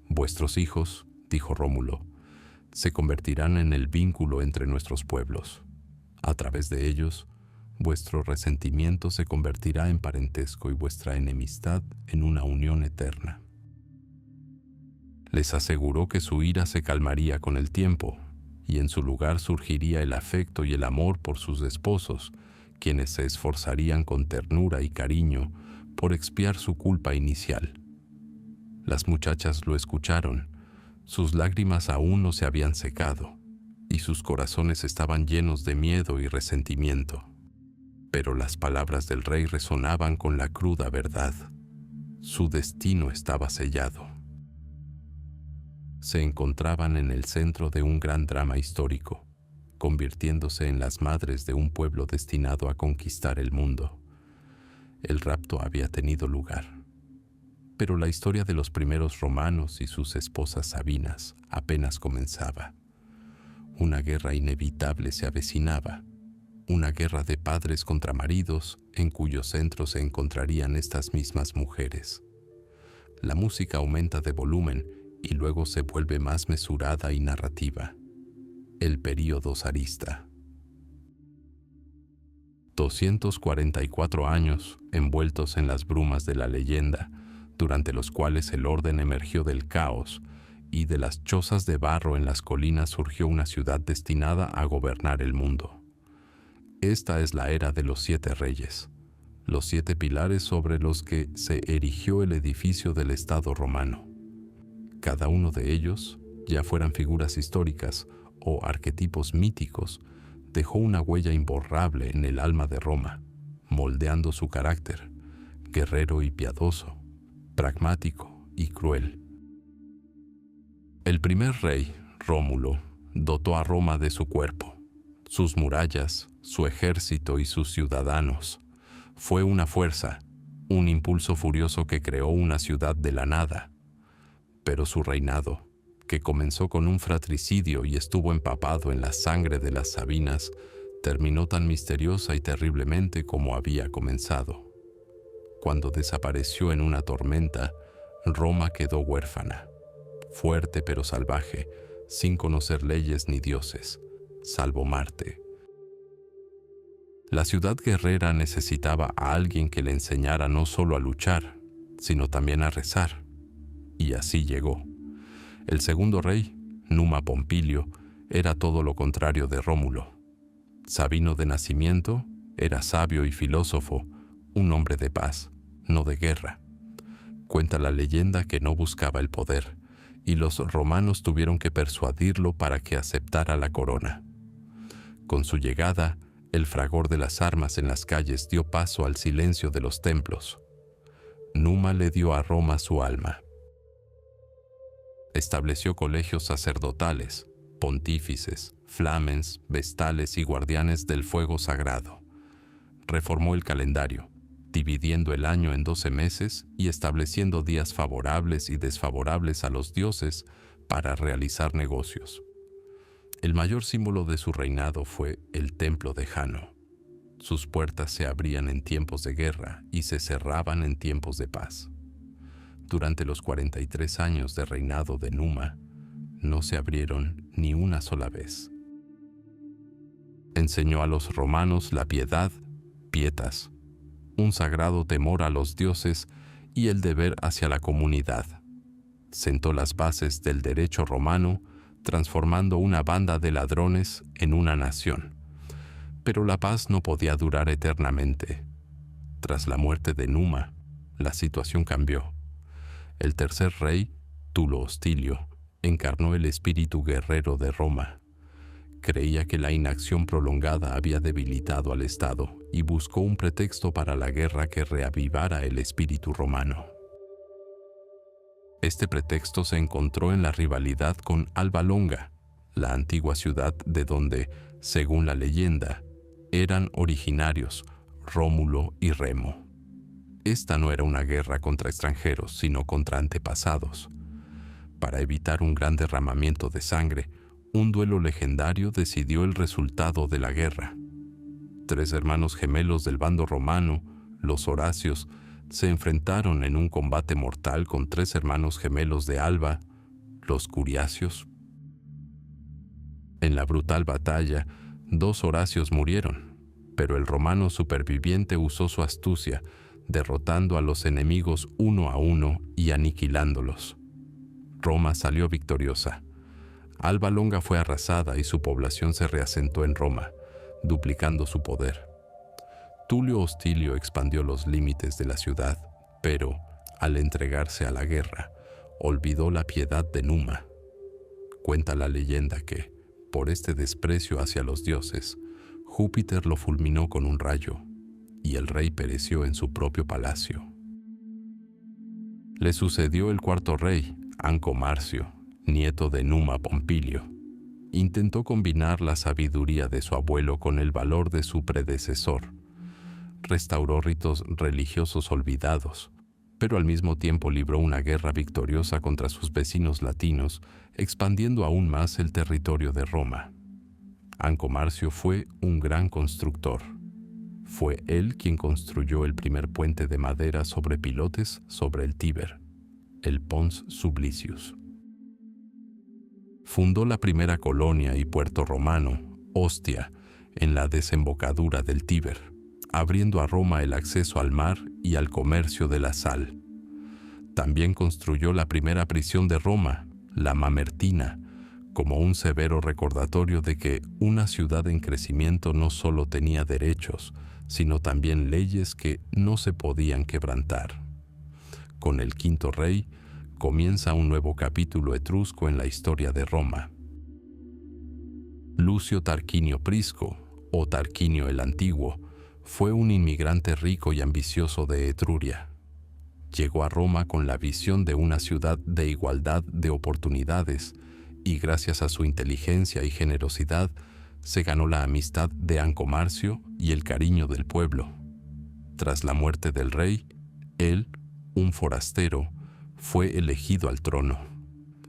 Vuestros hijos, dijo Rómulo, se convertirán en el vínculo entre nuestros pueblos. A través de ellos, vuestro resentimiento se convertirá en parentesco y vuestra enemistad en una unión eterna. Les aseguró que su ira se calmaría con el tiempo, y en su lugar surgiría el afecto y el amor por sus esposos, quienes se esforzarían con ternura y cariño por expiar su culpa inicial. Las muchachas lo escucharon, sus lágrimas aún no se habían secado, y sus corazones estaban llenos de miedo y resentimiento. Pero las palabras del rey resonaban con la cruda verdad. Su destino estaba sellado. Se encontraban en el centro de un gran drama histórico, convirtiéndose en las madres de un pueblo destinado a conquistar el mundo. El rapto había tenido lugar, pero la historia de los primeros romanos y sus esposas sabinas apenas comenzaba. Una guerra inevitable se avecinaba, una guerra de padres contra maridos en cuyo centro se encontrarían estas mismas mujeres. La música aumenta de volumen y luego se vuelve más mesurada y narrativa. El período zarista. 244 años envueltos en las brumas de la leyenda, durante los cuales el orden emergió del caos y de las chozas de barro en las colinas surgió una ciudad destinada a gobernar el mundo. Esta es la era de los 7 reyes, los 7 pilares sobre los que se erigió el edificio del Estado romano. Cada uno de ellos, ya fueran figuras históricas o arquetipos míticos, dejó una huella imborrable en el alma de Roma, moldeando su carácter, guerrero y piadoso, pragmático y cruel. El primer rey, Rómulo, dotó a Roma de su cuerpo, sus murallas, su ejército y sus ciudadanos. Fue una fuerza, un impulso furioso que creó una ciudad de la nada. Pero su reinado, que comenzó con un fratricidio y estuvo empapado en la sangre de las Sabinas, terminó tan misteriosa y terriblemente como había comenzado. Cuando desapareció en una tormenta, Roma quedó huérfana, fuerte pero salvaje, sin conocer leyes ni dioses, salvo Marte. La ciudad guerrera necesitaba a alguien que le enseñara no solo a luchar, sino también a rezar. Y así llegó. El segundo rey, Numa Pompilio, era todo lo contrario de Rómulo. Sabino de nacimiento, era sabio y filósofo, un hombre de paz, no de guerra. Cuenta la leyenda que no buscaba el poder, y los romanos tuvieron que persuadirlo para que aceptara la corona. Con su llegada, el fragor de las armas en las calles dio paso al silencio de los templos. Numa le dio a Roma su alma. Estableció colegios sacerdotales, pontífices, flamens, vestales y guardianes del fuego sagrado. Reformó el calendario, dividiendo el año en 12 meses y estableciendo días favorables y desfavorables a los dioses para realizar negocios. El mayor símbolo de su reinado fue el templo de Jano. Sus puertas se abrían en tiempos de guerra y se cerraban en tiempos de paz. Durante los 43 años de reinado de Numa, no se abrieron ni una sola vez. Enseñó a los romanos la piedad, pietas, un sagrado temor a los dioses y el deber hacia la comunidad. Sentó las bases del derecho romano, transformando una banda de ladrones en una nación. Pero la paz no podía durar eternamente. Tras la muerte de Numa, la situación cambió. El tercer rey, Tulo Hostilio, encarnó el espíritu guerrero de Roma. Creía que la inacción prolongada había debilitado al Estado y buscó un pretexto para la guerra que reavivara el espíritu romano. Este pretexto se encontró en la rivalidad con Alba Longa, la antigua ciudad de donde, según la leyenda, eran originarios Rómulo y Remo. Esta no era una guerra contra extranjeros, sino contra antepasados. Para evitar un gran derramamiento de sangre, un duelo legendario decidió el resultado de la guerra. 3 hermanos gemelos del bando romano, los Horacios, se enfrentaron en un combate mortal con 3 hermanos gemelos de Alba, los Curiacios. En la brutal batalla, 2 Horacios murieron, pero el romano superviviente usó su astucia, derrotando a los enemigos uno a uno y aniquilándolos. Roma salió victoriosa. Alba Longa fue arrasada y su población se reasentó en Roma, duplicando su poder. Tulio Hostilio expandió los límites de la ciudad, pero, al entregarse a la guerra, olvidó la piedad de Numa. Cuenta la leyenda que, por este desprecio hacia los dioses, Júpiter lo fulminó con un rayo, y el rey pereció en su propio palacio. Le sucedió el 4º rey, Anco Marcio, nieto de Numa Pompilio. Intentó combinar la sabiduría de su abuelo con el valor de su predecesor. Restauró ritos religiosos olvidados, pero al mismo tiempo libró una guerra victoriosa contra sus vecinos latinos, expandiendo aún más el territorio de Roma. Anco Marcio fue un gran constructor. Fue él quien construyó el primer puente de madera sobre pilotes sobre el Tíber, el Pons Sublicius. Fundó la primera colonia y puerto romano, Ostia, en la desembocadura del Tíber, abriendo a Roma el acceso al mar y al comercio de la sal. También construyó la primera prisión de Roma, la Mamertina, como un severo recordatorio de que una ciudad en crecimiento no solo tenía derechos, sino también leyes que no se podían quebrantar. Con el 5º rey, comienza un nuevo capítulo etrusco en la historia de Roma. Lucio Tarquinio Prisco, o Tarquinio el Antiguo, fue un inmigrante rico y ambicioso de Etruria. Llegó a Roma con la visión de una ciudad de igualdad de oportunidades y gracias a su inteligencia y generosidad se ganó la amistad de Anco Marcio y el cariño del pueblo. Tras la muerte del rey, él, un forastero, fue elegido al trono.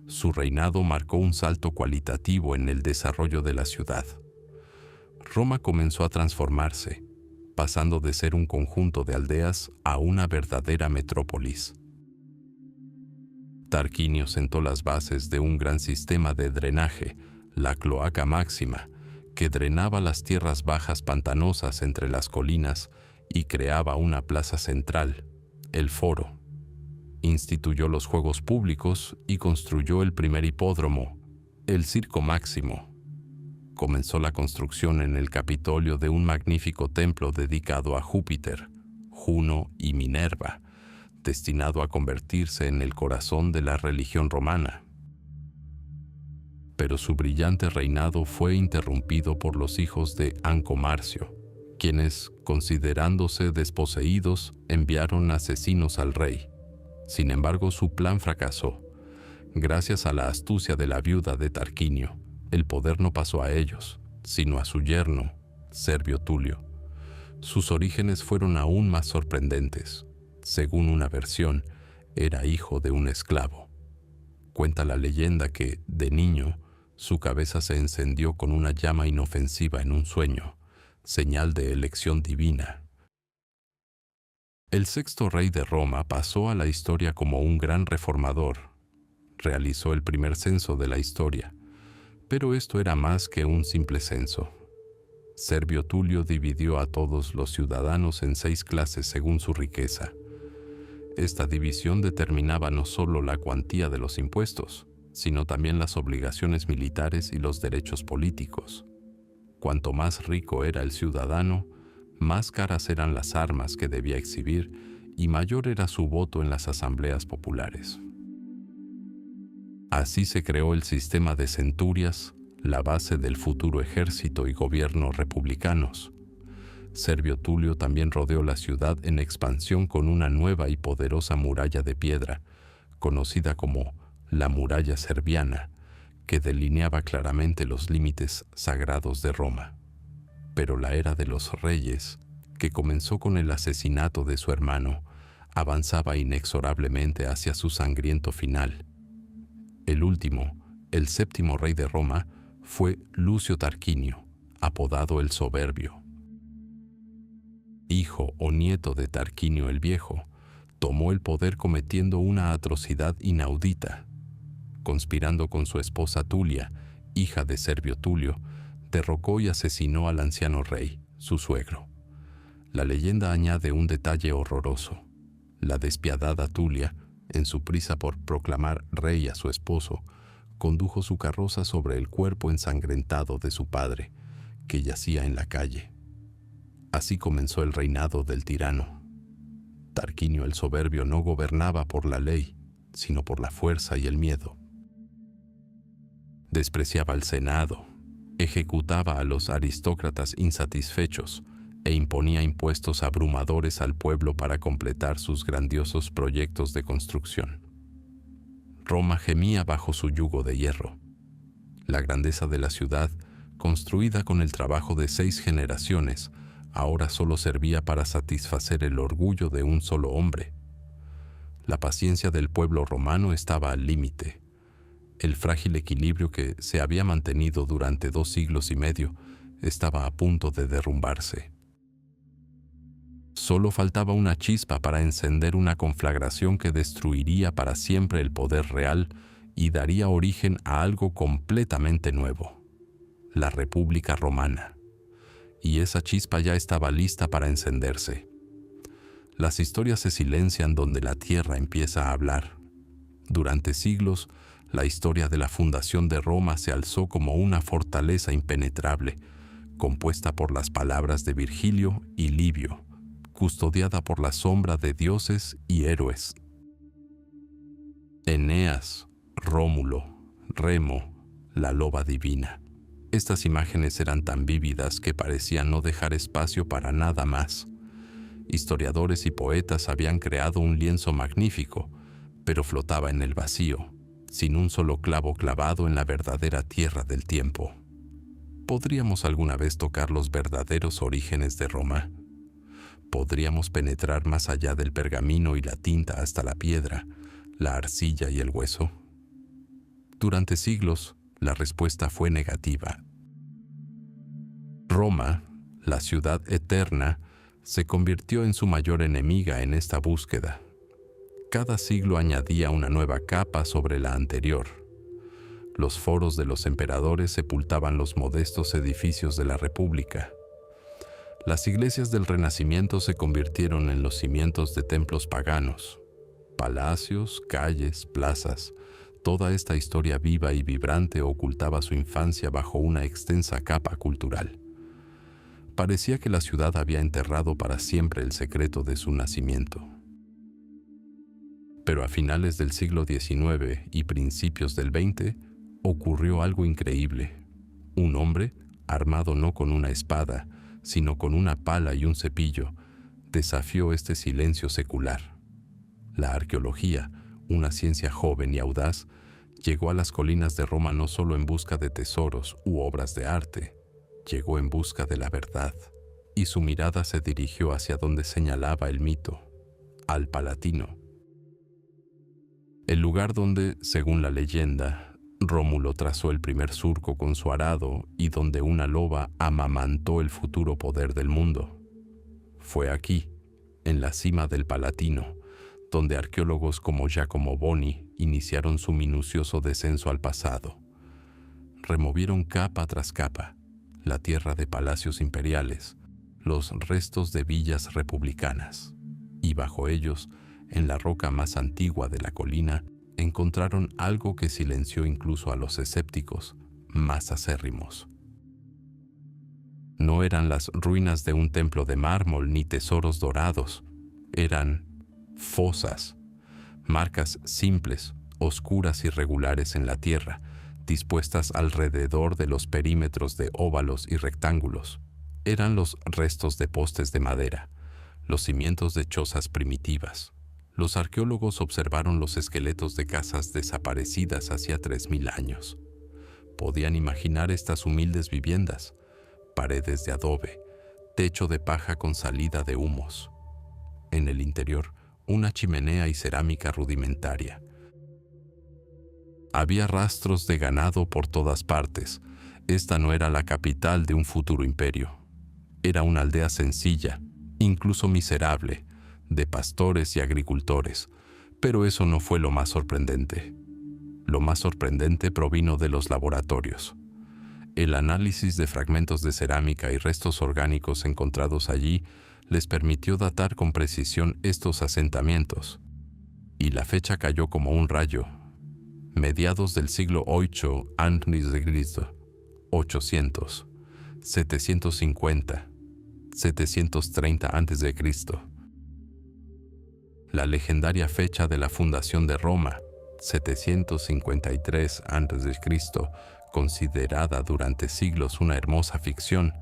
Su reinado marcó un salto cualitativo en el desarrollo de la ciudad. Roma comenzó a transformarse, pasando de ser un conjunto de aldeas a una verdadera metrópolis. Tarquinio sentó las bases de un gran sistema de drenaje, la Cloaca Máxima, que drenaba las tierras bajas pantanosas entre las colinas y creaba una plaza central, el Foro. Instituyó los Juegos Públicos y construyó el primer hipódromo, el Circo Máximo. Comenzó la construcción en el Capitolio de un magnífico templo dedicado a Júpiter, Juno y Minerva, destinado a convertirse en el corazón de la religión romana. Pero su brillante reinado fue interrumpido por los hijos de Ancomarcio, quienes, considerándose desposeídos, enviaron asesinos al rey. Sin embargo, su plan fracasó. Gracias a la astucia de la viuda de Tarquinio, el poder no pasó a ellos, sino a su yerno, Servio Tulio. Sus orígenes fueron aún más sorprendentes. Según una versión, era hijo de un esclavo. Cuenta la leyenda que, de niño, su cabeza se encendió con una llama inofensiva en un sueño, señal de elección divina. El sexto rey de Roma pasó a la historia como un gran reformador. Realizó el primer censo de la historia, pero esto era más que un simple censo. Servio Tulio dividió a todos los ciudadanos en 6 clases según su riqueza. Esta división determinaba no solo la cuantía de los impuestos, sino también las obligaciones militares y los derechos políticos. Cuanto más rico era el ciudadano, más caras eran las armas que debía exhibir y mayor era su voto en las asambleas populares. Así se creó el sistema de centurias, la base del futuro ejército y gobierno republicanos. Servio Tulio también rodeó la ciudad en expansión con una nueva y poderosa muralla de piedra, conocida como la muralla serviana, que delineaba claramente los límites sagrados de Roma. Pero la era de los reyes, que comenzó con el asesinato de su hermano, avanzaba inexorablemente hacia su sangriento final. El último, el séptimo rey de Roma, fue Lucio Tarquinio, apodado el Soberbio. Hijo o nieto de Tarquinio el Viejo, tomó el poder cometiendo una atrocidad inaudita. Conspirando con su esposa Tulia, hija de Servio Tulio, derrocó y asesinó al anciano rey, su suegro. La leyenda añade un detalle horroroso. La despiadada Tulia, en su prisa por proclamar rey a su esposo, condujo su carroza sobre el cuerpo ensangrentado de su padre, que yacía en la calle. Así comenzó el reinado del tirano. Tarquinio el Soberbio no gobernaba por la ley, sino por la fuerza y el miedo. Despreciaba al Senado, ejecutaba a los aristócratas insatisfechos e imponía impuestos abrumadores al pueblo para completar sus grandiosos proyectos de construcción. Roma gemía bajo su yugo de hierro. La grandeza de la ciudad, construida con el trabajo de 6 generaciones, ahora solo servía para satisfacer el orgullo de un solo hombre. La paciencia del pueblo romano estaba al límite. El frágil equilibrio que se había mantenido durante 2 siglos y medio estaba a punto de derrumbarse. Solo faltaba una chispa para encender una conflagración que destruiría para siempre el poder real y daría origen a algo completamente nuevo: la República Romana. Y esa chispa ya estaba lista para encenderse. Las historias se silencian donde la tierra empieza a hablar. Durante siglos, la historia de la fundación de Roma se alzó como una fortaleza impenetrable, compuesta por las palabras de Virgilio y Livio, custodiada por la sombra de dioses y héroes. Eneas, Rómulo, Remo, la loba divina. Estas imágenes eran tan vívidas que parecían no dejar espacio para nada más. Historiadores y poetas habían creado un lienzo magnífico, pero flotaba en el vacío, sin un solo clavo clavado en la verdadera tierra del tiempo. ¿Podríamos alguna vez tocar los verdaderos orígenes de Roma? ¿Podríamos penetrar más allá del pergamino y la tinta hasta la piedra, la arcilla y el hueso? Durante siglos, la respuesta fue negativa. Roma, la ciudad eterna, se convirtió en su mayor enemiga en esta búsqueda. Cada siglo añadía una nueva capa sobre la anterior. Los foros de los emperadores sepultaban los modestos edificios de la República. Las iglesias del Renacimiento se convirtieron en los cimientos de templos paganos. Palacios, calles, plazas, toda esta historia viva y vibrante ocultaba su infancia bajo una extensa capa cultural. Parecía que la ciudad había enterrado para siempre el secreto de su nacimiento. Pero a finales del siglo XIX y principios del XX ocurrió algo increíble. Un hombre, armado no con una espada, sino con una pala y un cepillo, desafió este silencio secular. La arqueología, una ciencia joven y audaz, llegó a las colinas de Roma no solo en busca de tesoros u obras de arte, llegó en busca de la verdad, y su mirada se dirigió hacia donde señalaba el mito, al Palatino. El lugar donde, según la leyenda, Rómulo trazó el primer surco con su arado y donde una loba amamantó el futuro poder del mundo. Fue aquí, en la cima del Palatino, donde arqueólogos como Giacomo Boni iniciaron su minucioso descenso al pasado. Removieron capa tras capa la tierra de palacios imperiales, los restos de villas republicanas, y bajo ellos, en la roca más antigua de la colina, encontraron algo que silenció incluso a los escépticos más acérrimos. No eran las ruinas de un templo de mármol ni tesoros dorados, eran fosas, marcas simples, oscuras y regulares en la tierra, dispuestas alrededor de los perímetros de óvalos y rectángulos. Eran los restos de postes de madera, los cimientos de chozas primitivas. Los arqueólogos observaron los esqueletos de casas desaparecidas hacía 3000 años. Podían imaginar estas humildes viviendas, paredes de adobe, techo de paja con salida de humos. En el interior, una chimenea y cerámica rudimentaria. Había rastros de ganado por todas partes. Esta no era la capital de un futuro imperio. Era una aldea sencilla, incluso miserable, de pastores y agricultores. Pero eso no fue lo más sorprendente. Lo más sorprendente provino de los laboratorios. El análisis de fragmentos de cerámica y restos orgánicos encontrados allí les permitió datar con precisión estos asentamientos. Y la fecha cayó como un rayo. Mediados del siglo VIII a.C., 800, 750, 730 a.C. La legendaria fecha de la fundación de Roma, 753 a.C., considerada durante siglos una hermosa ficción,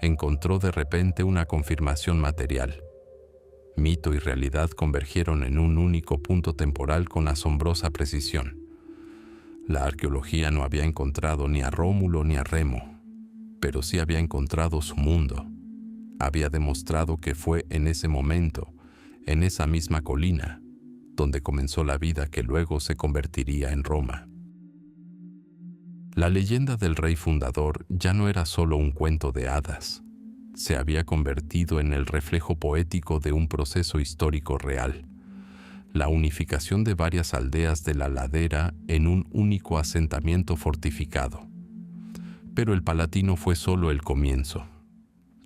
encontró de repente una confirmación material. Mito y realidad convergieron en un único punto temporal con asombrosa precisión. La arqueología no había encontrado ni a Rómulo ni a Remo, pero sí había encontrado su mundo. Había demostrado que fue en ese momento, en esa misma colina, donde comenzó la vida que luego se convertiría en Roma. La leyenda del rey fundador ya no era solo un cuento de hadas. Se había convertido en el reflejo poético de un proceso histórico real. La unificación de varias aldeas de la ladera en un único asentamiento fortificado. Pero el Palatino fue solo el comienzo.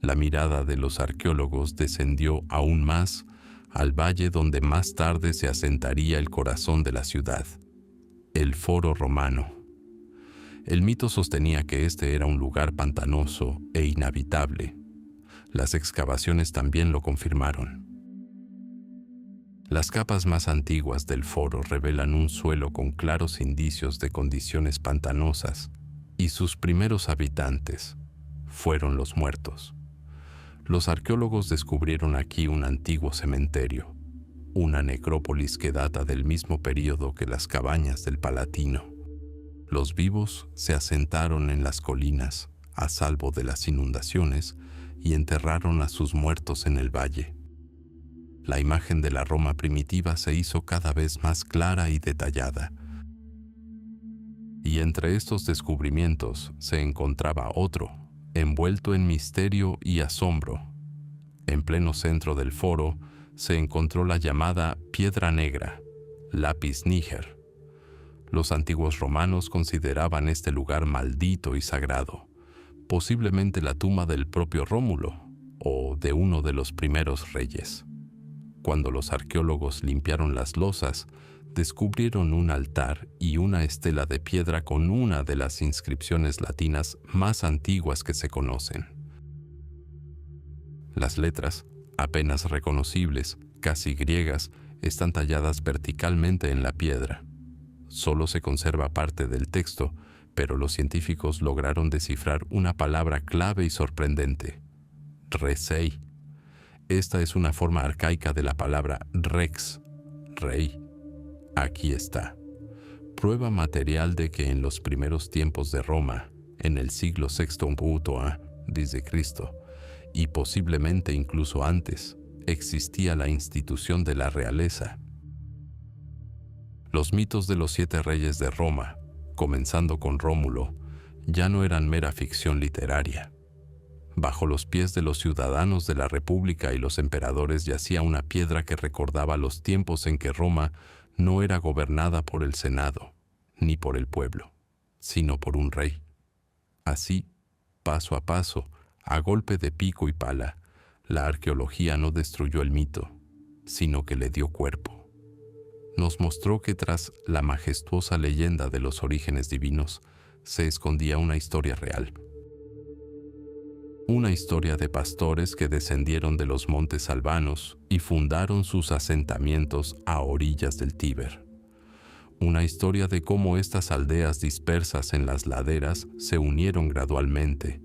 La mirada de los arqueólogos descendió aún más al valle donde más tarde se asentaría el corazón de la ciudad, el Foro Romano. El mito sostenía que este era un lugar pantanoso e inhabitable. Las excavaciones también lo confirmaron. Las capas más antiguas del foro revelan un suelo con claros indicios de condiciones pantanosas, y sus primeros habitantes fueron los muertos. Los arqueólogos descubrieron aquí un antiguo cementerio, una necrópolis que data del mismo período que las cabañas del Palatino. Los vivos se asentaron en las colinas, a salvo de las inundaciones, y enterraron a sus muertos en el valle. La imagen de la Roma primitiva se hizo cada vez más clara y detallada. Y entre estos descubrimientos se encontraba otro, envuelto en misterio y asombro. En pleno centro del foro se encontró la llamada Piedra Negra, Lapis Niger. Los antiguos romanos consideraban este lugar maldito y sagrado, posiblemente la tumba del propio Rómulo o de uno de los primeros reyes. Cuando los arqueólogos limpiaron las losas, descubrieron un altar y una estela de piedra con una de las inscripciones latinas más antiguas que se conocen. Las letras, apenas reconocibles, casi griegas, están talladas verticalmente en la piedra. Solo se conserva parte del texto, pero los científicos lograron descifrar una palabra clave y sorprendente: resei. Esta es una forma arcaica de la palabra rex, rey. Aquí está. Prueba material de que en los primeros tiempos de Roma, en el siglo VI desde Cristo, y posiblemente incluso antes, existía la institución de la realeza. Los mitos de los 7 reyes de Roma, comenzando con Rómulo, ya no eran mera ficción literaria. Bajo los pies de los ciudadanos de la República y los emperadores yacía una piedra que recordaba los tiempos en que Roma no era gobernada por el Senado, ni por el pueblo, sino por un rey. Así, paso a paso, a golpe de pico y pala, la arqueología no destruyó el mito, sino que le dio cuerpo. Nos mostró que tras la majestuosa leyenda de los orígenes divinos se escondía una historia real. Una historia de pastores que descendieron de los montes albanos y fundaron sus asentamientos a orillas del Tíber. Una historia de cómo estas aldeas dispersas en las laderas se unieron gradualmente,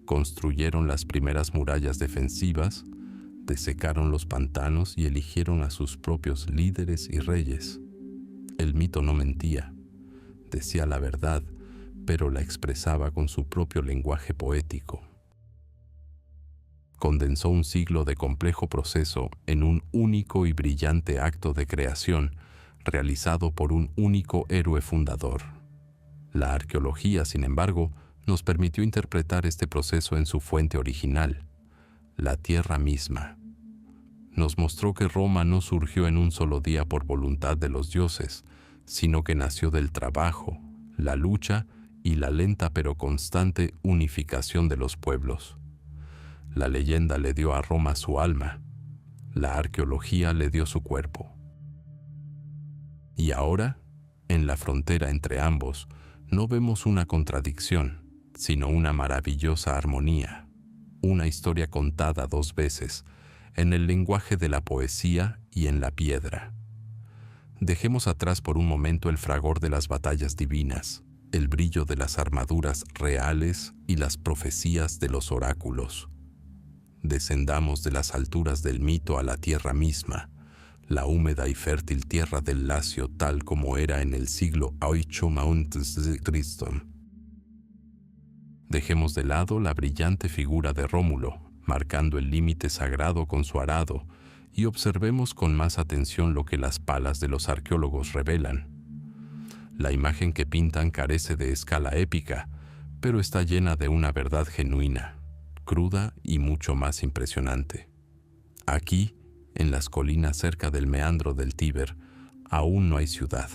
construyeron las primeras murallas defensivas, desecaron los pantanos y eligieron a sus propios líderes y reyes. El mito no mentía, decía la verdad, pero la expresaba con su propio lenguaje poético. Condensó un siglo de complejo proceso en un único y brillante acto de creación, realizado por un único héroe fundador. La arqueología, sin embargo, nos permitió interpretar este proceso en su fuente original, la tierra misma. Nos mostró que Roma no surgió en un solo día por voluntad de los dioses, sino que nació del trabajo, la lucha y la lenta pero constante unificación de los pueblos. La leyenda le dio a Roma su alma, la arqueología le dio su cuerpo. Y ahora, en la frontera entre ambos, no vemos una contradicción, sino una maravillosa armonía, una historia contada 2 veces, en el lenguaje de la poesía y en la piedra. Dejemos atrás por un momento el fragor de las batallas divinas, el brillo de las armaduras reales y las profecías de los oráculos. Descendamos de las alturas del mito a la tierra misma, la húmeda y fértil tierra del Lacio tal como era en el siglo VIII a.C. Dejemos de lado la brillante figura de Rómulo, marcando el límite sagrado con su arado, y observemos con más atención lo que las palas de los arqueólogos revelan. La imagen que pintan carece de escala épica, pero está llena de una verdad genuina, cruda y mucho más impresionante. Aquí, en las colinas cerca del meandro del Tíber, aún no hay ciudad.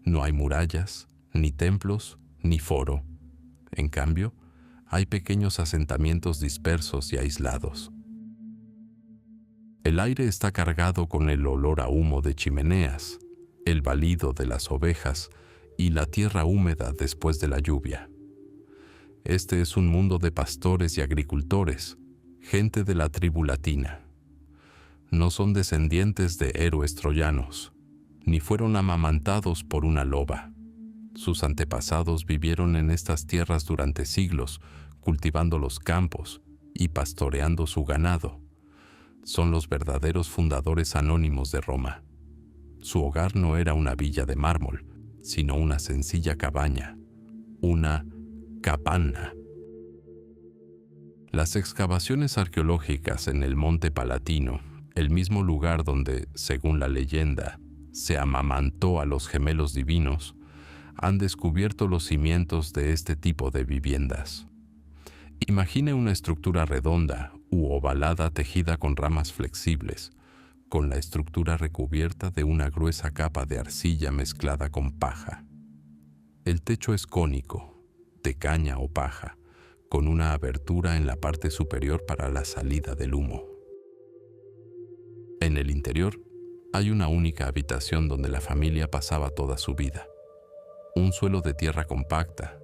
No hay murallas, ni templos, ni foro. En cambio, hay pequeños asentamientos dispersos y aislados. El aire está cargado con el olor a humo de chimeneas, el balido de las ovejas y la tierra húmeda después de la lluvia. Este es un mundo de pastores y agricultores, gente de la tribu latina. No son descendientes de héroes troyanos, ni fueron amamantados por una loba. Sus antepasados vivieron en estas tierras durante siglos, cultivando los campos y pastoreando su ganado. Son los verdaderos fundadores anónimos de Roma. Su hogar no era una villa de mármol, sino una sencilla cabaña, una capanna. Las excavaciones arqueológicas en el Monte Palatino, el mismo lugar donde, según la leyenda, se amamantó a los gemelos divinos, han descubierto los cimientos de este tipo de viviendas. Imagine una estructura redonda u ovalada tejida con ramas flexibles, con la estructura recubierta de una gruesa capa de arcilla mezclada con paja. El techo es cónico, de caña o paja, con una abertura en la parte superior para la salida del humo. En el interior hay una única habitación donde la familia pasaba toda su vida. Un suelo de tierra compacta,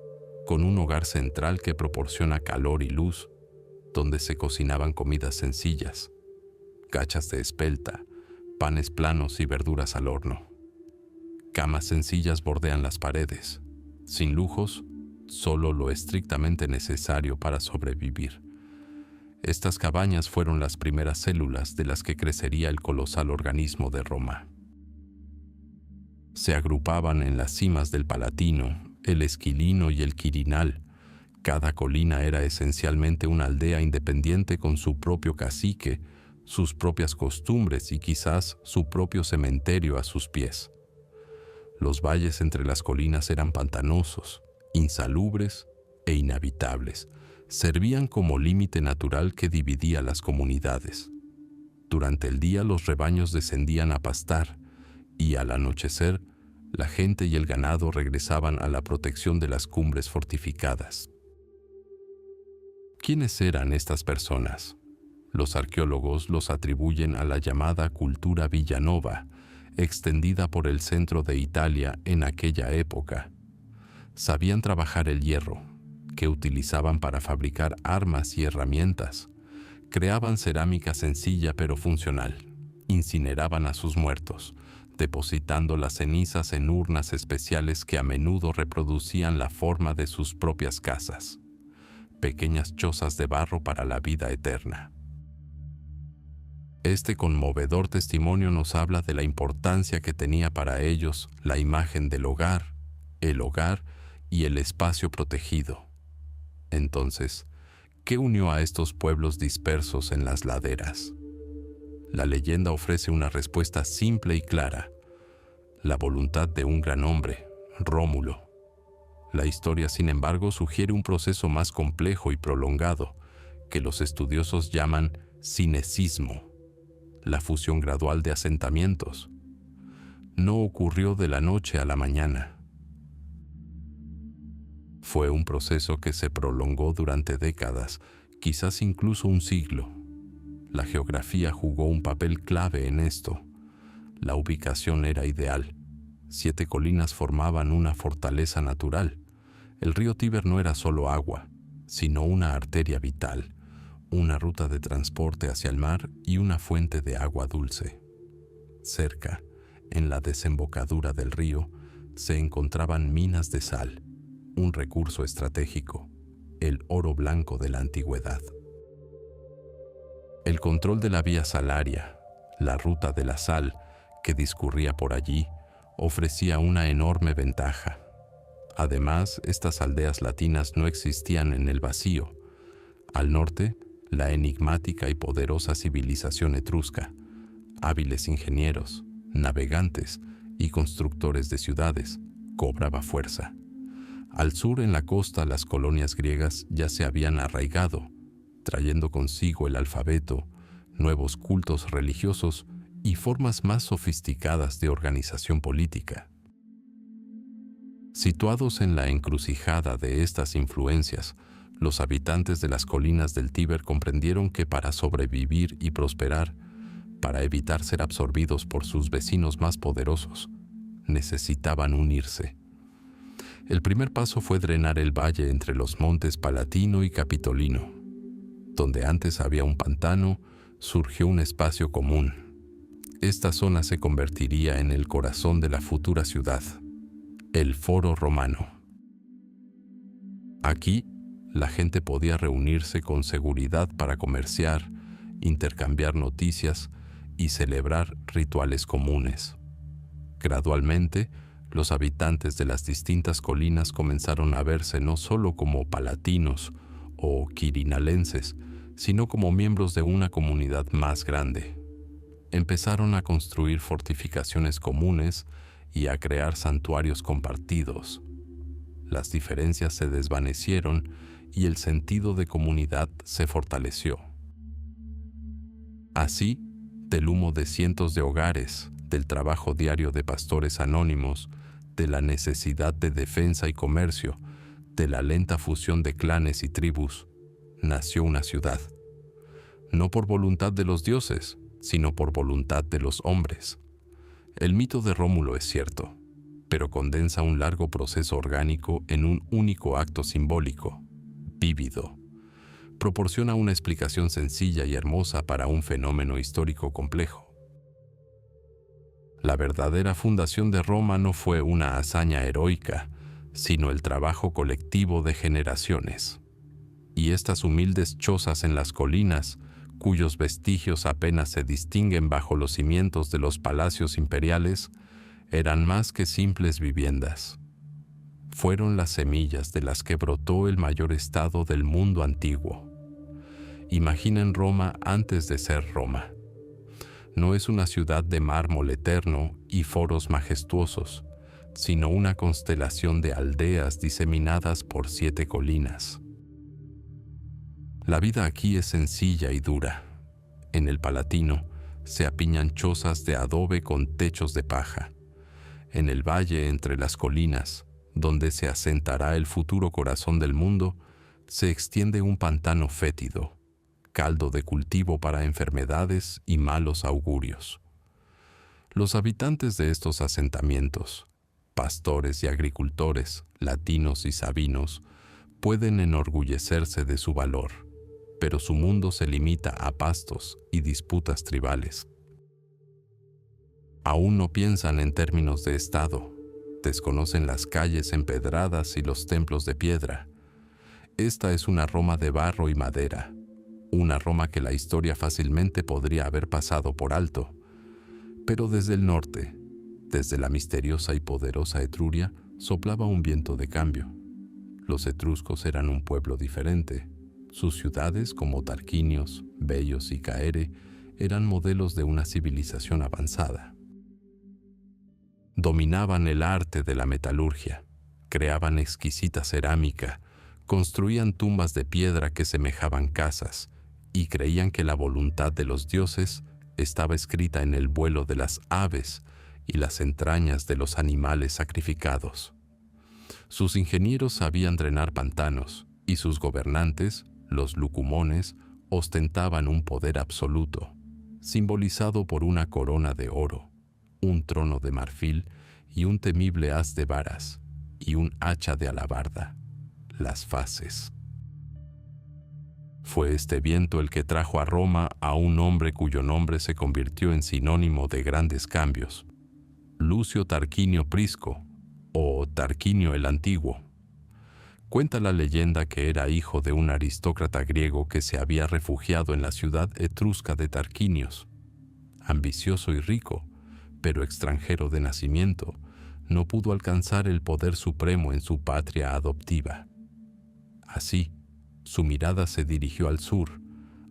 con un hogar central que proporciona calor y luz, donde se cocinaban comidas sencillas, gachas de espelta, panes planos y verduras al horno. Camas sencillas bordean las paredes, sin lujos, solo lo estrictamente necesario para sobrevivir. Estas cabañas fueron las primeras células de las que crecería el colosal organismo de Roma. Se agrupaban en las cimas del Palatino, el Esquilino y el Quirinal. Cada colina era esencialmente una aldea independiente con su propio cacique, sus propias costumbres y quizás su propio cementerio a sus pies. Los valles entre las colinas eran pantanosos, insalubres e inhabitables. Servían como límite natural que dividía las comunidades. Durante el día los rebaños descendían a pastar y al anochecer la gente y el ganado regresaban a la protección de las cumbres fortificadas. ¿Quiénes eran estas personas? Los arqueólogos los atribuyen a la llamada cultura villanova, extendida por el centro de Italia en aquella época. Sabían trabajar el hierro, que utilizaban para fabricar armas y herramientas. Creaban cerámica sencilla pero funcional. Incineraban a sus muertos, depositando las cenizas en urnas especiales que a menudo reproducían la forma de sus propias casas. Pequeñas chozas de barro para la vida eterna. Este conmovedor testimonio nos habla de la importancia que tenía para ellos la imagen del hogar y el espacio protegido. Entonces, ¿qué unió a estos pueblos dispersos en las laderas? La leyenda ofrece una respuesta simple y clara: la voluntad de un gran hombre, Rómulo. La historia, sin embargo, sugiere un proceso más complejo y prolongado, que los estudiosos llaman cinecismo, la fusión gradual de asentamientos. No ocurrió de la noche a la mañana. Fue un proceso que se prolongó durante décadas, quizás incluso un siglo. La geografía jugó un papel clave en esto. La ubicación era ideal. 7 colinas formaban una fortaleza natural. El río Tíber no era solo agua, sino una arteria vital, una ruta de transporte hacia el mar y una fuente de agua dulce. Cerca, en la desembocadura del río, se encontraban minas de sal, un recurso estratégico, el oro blanco de la antigüedad. El control de la vía salaria, la ruta de la sal que discurría por allí, ofrecía una enorme ventaja. Además, estas aldeas latinas no existían en el vacío. Al norte, la enigmática y poderosa civilización etrusca, hábiles ingenieros, navegantes y constructores de ciudades, cobraba fuerza. Al sur, en la costa, las colonias griegas ya se habían arraigado, trayendo consigo el alfabeto, nuevos cultos religiosos y formas más sofisticadas de organización política. Situados en la encrucijada de estas influencias, los habitantes de las colinas del Tíber comprendieron que para sobrevivir y prosperar, para evitar ser absorbidos por sus vecinos más poderosos, necesitaban unirse. El primer paso fue drenar el valle entre los montes Palatino y Capitolino. Donde antes había un pantano, surgió un espacio común. Esta zona se convertiría en el corazón de la futura ciudad, el Foro Romano. Aquí, la gente podía reunirse con seguridad para comerciar, intercambiar noticias y celebrar rituales comunes. Gradualmente, los habitantes de las distintas colinas comenzaron a verse no solo como palatinos o quirinalenses, sino como miembros de una comunidad más grande. Empezaron a construir fortificaciones comunes y a crear santuarios compartidos. Las diferencias se desvanecieron y el sentido de comunidad se fortaleció. Así, del humo de cientos de hogares, del trabajo diario de pastores anónimos, de la necesidad de defensa y comercio, de la lenta fusión de clanes y tribus, nació una ciudad. No por voluntad de los dioses, sino por voluntad de los hombres. El mito de Rómulo es cierto, pero condensa un largo proceso orgánico en un único acto simbólico, vívido. proporciona una explicación sencilla y hermosa para un fenómeno histórico complejo. La verdadera fundación de Roma no fue una hazaña heroica, sino el trabajo colectivo de generaciones. Y estas humildes chozas en las colinas, cuyos vestigios apenas se distinguen bajo los cimientos de los palacios imperiales, eran más que simples viviendas. Fueron las semillas de las que brotó el mayor estado del mundo antiguo. Imaginen Roma antes de ser Roma. No es una ciudad de mármol eterno y foros majestuosos, sino una constelación de aldeas diseminadas por 7 colinas. La vida aquí es sencilla y dura. En el Palatino se apiñan chozas de adobe con techos de paja. En el valle entre las colinas, donde se asentará el futuro corazón del mundo, se extiende un pantano fétido, caldo de cultivo para enfermedades y malos augurios. Los habitantes de estos asentamientos, pastores y agricultores, latinos y sabinos, pueden enorgullecerse de su valor, pero su mundo se limita a pastos y disputas tribales. Aún no piensan en términos de Estado, desconocen las calles empedradas y los templos de piedra. Esta es una Roma de barro y madera, una Roma que la historia fácilmente podría haber pasado por alto, pero desde el norte, desde la misteriosa y poderosa Etruria, soplaba un viento de cambio. Los etruscos eran un pueblo diferente. Sus ciudades, como Tarquinios, Vellos y Caere, eran modelos de una civilización avanzada. Dominaban el arte de la metalurgia, creaban exquisita cerámica, construían tumbas de piedra que semejaban casas y creían que la voluntad de los dioses estaba escrita en el vuelo de las aves y las entrañas de los animales sacrificados. Sus ingenieros sabían drenar pantanos y sus gobernantes, los lucumones, ostentaban un poder absoluto, simbolizado por una corona de oro, un trono de marfil y un temible haz de varas y un hacha de alabarda, las fases. Fue este viento el que trajo a Roma a un hombre cuyo nombre se convirtió en sinónimo de grandes cambios, Lucio Tarquinio Prisco, o Tarquinio el Antiguo. Cuenta la leyenda que era hijo de un aristócrata griego que se había refugiado en la ciudad etrusca de Tarquinios. Ambicioso y rico, pero extranjero de nacimiento, no pudo alcanzar el poder supremo en su patria adoptiva. Así, su mirada se dirigió al sur,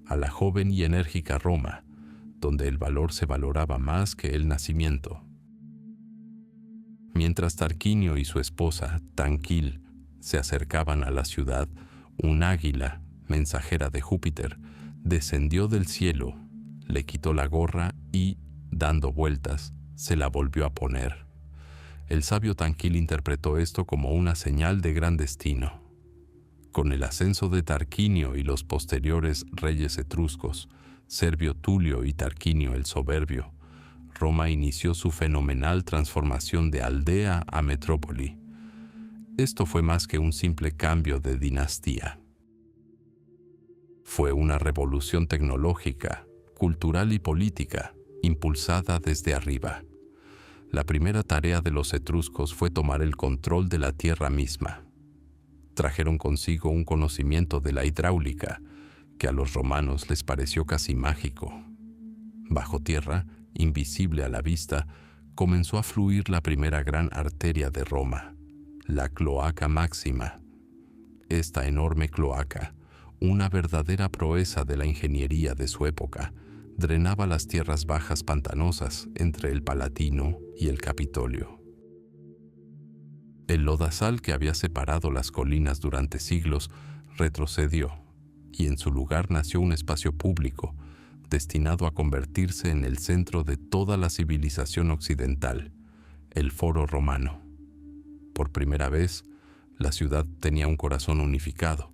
a la joven y enérgica Roma, donde el valor se valoraba más que el nacimiento. Mientras Tarquinio y su esposa, Tanquil, se acercaban a la ciudad, un águila, mensajera de Júpiter, descendió del cielo, le quitó la gorra y, dando vueltas, se la volvió a poner. El sabio Tanquil interpretó esto como una señal de gran destino. Con el ascenso de Tarquinio y los posteriores reyes etruscos, Servio Tulio y Tarquinio el Soberbio, Roma inició su fenomenal transformación de aldea a metrópoli. Esto fue más que un simple cambio de dinastía. Fue una revolución tecnológica, cultural y política, impulsada desde arriba. La primera tarea de los etruscos fue tomar el control de la tierra misma. Trajeron consigo un conocimiento de la hidráulica, que a los romanos les pareció casi mágico. Bajo tierra, invisible a la vista, comenzó a fluir la primera gran arteria de Roma, la Cloaca Máxima. Esta enorme cloaca, una verdadera proeza de la ingeniería de su época, drenaba las tierras bajas pantanosas entre el Palatino y el Capitolio. El lodazal que había separado las colinas durante siglos retrocedió, y en su lugar nació un espacio público destinado a convertirse en el centro de toda la civilización occidental, el Foro Romano. Por primera vez, la ciudad tenía un corazón unificado.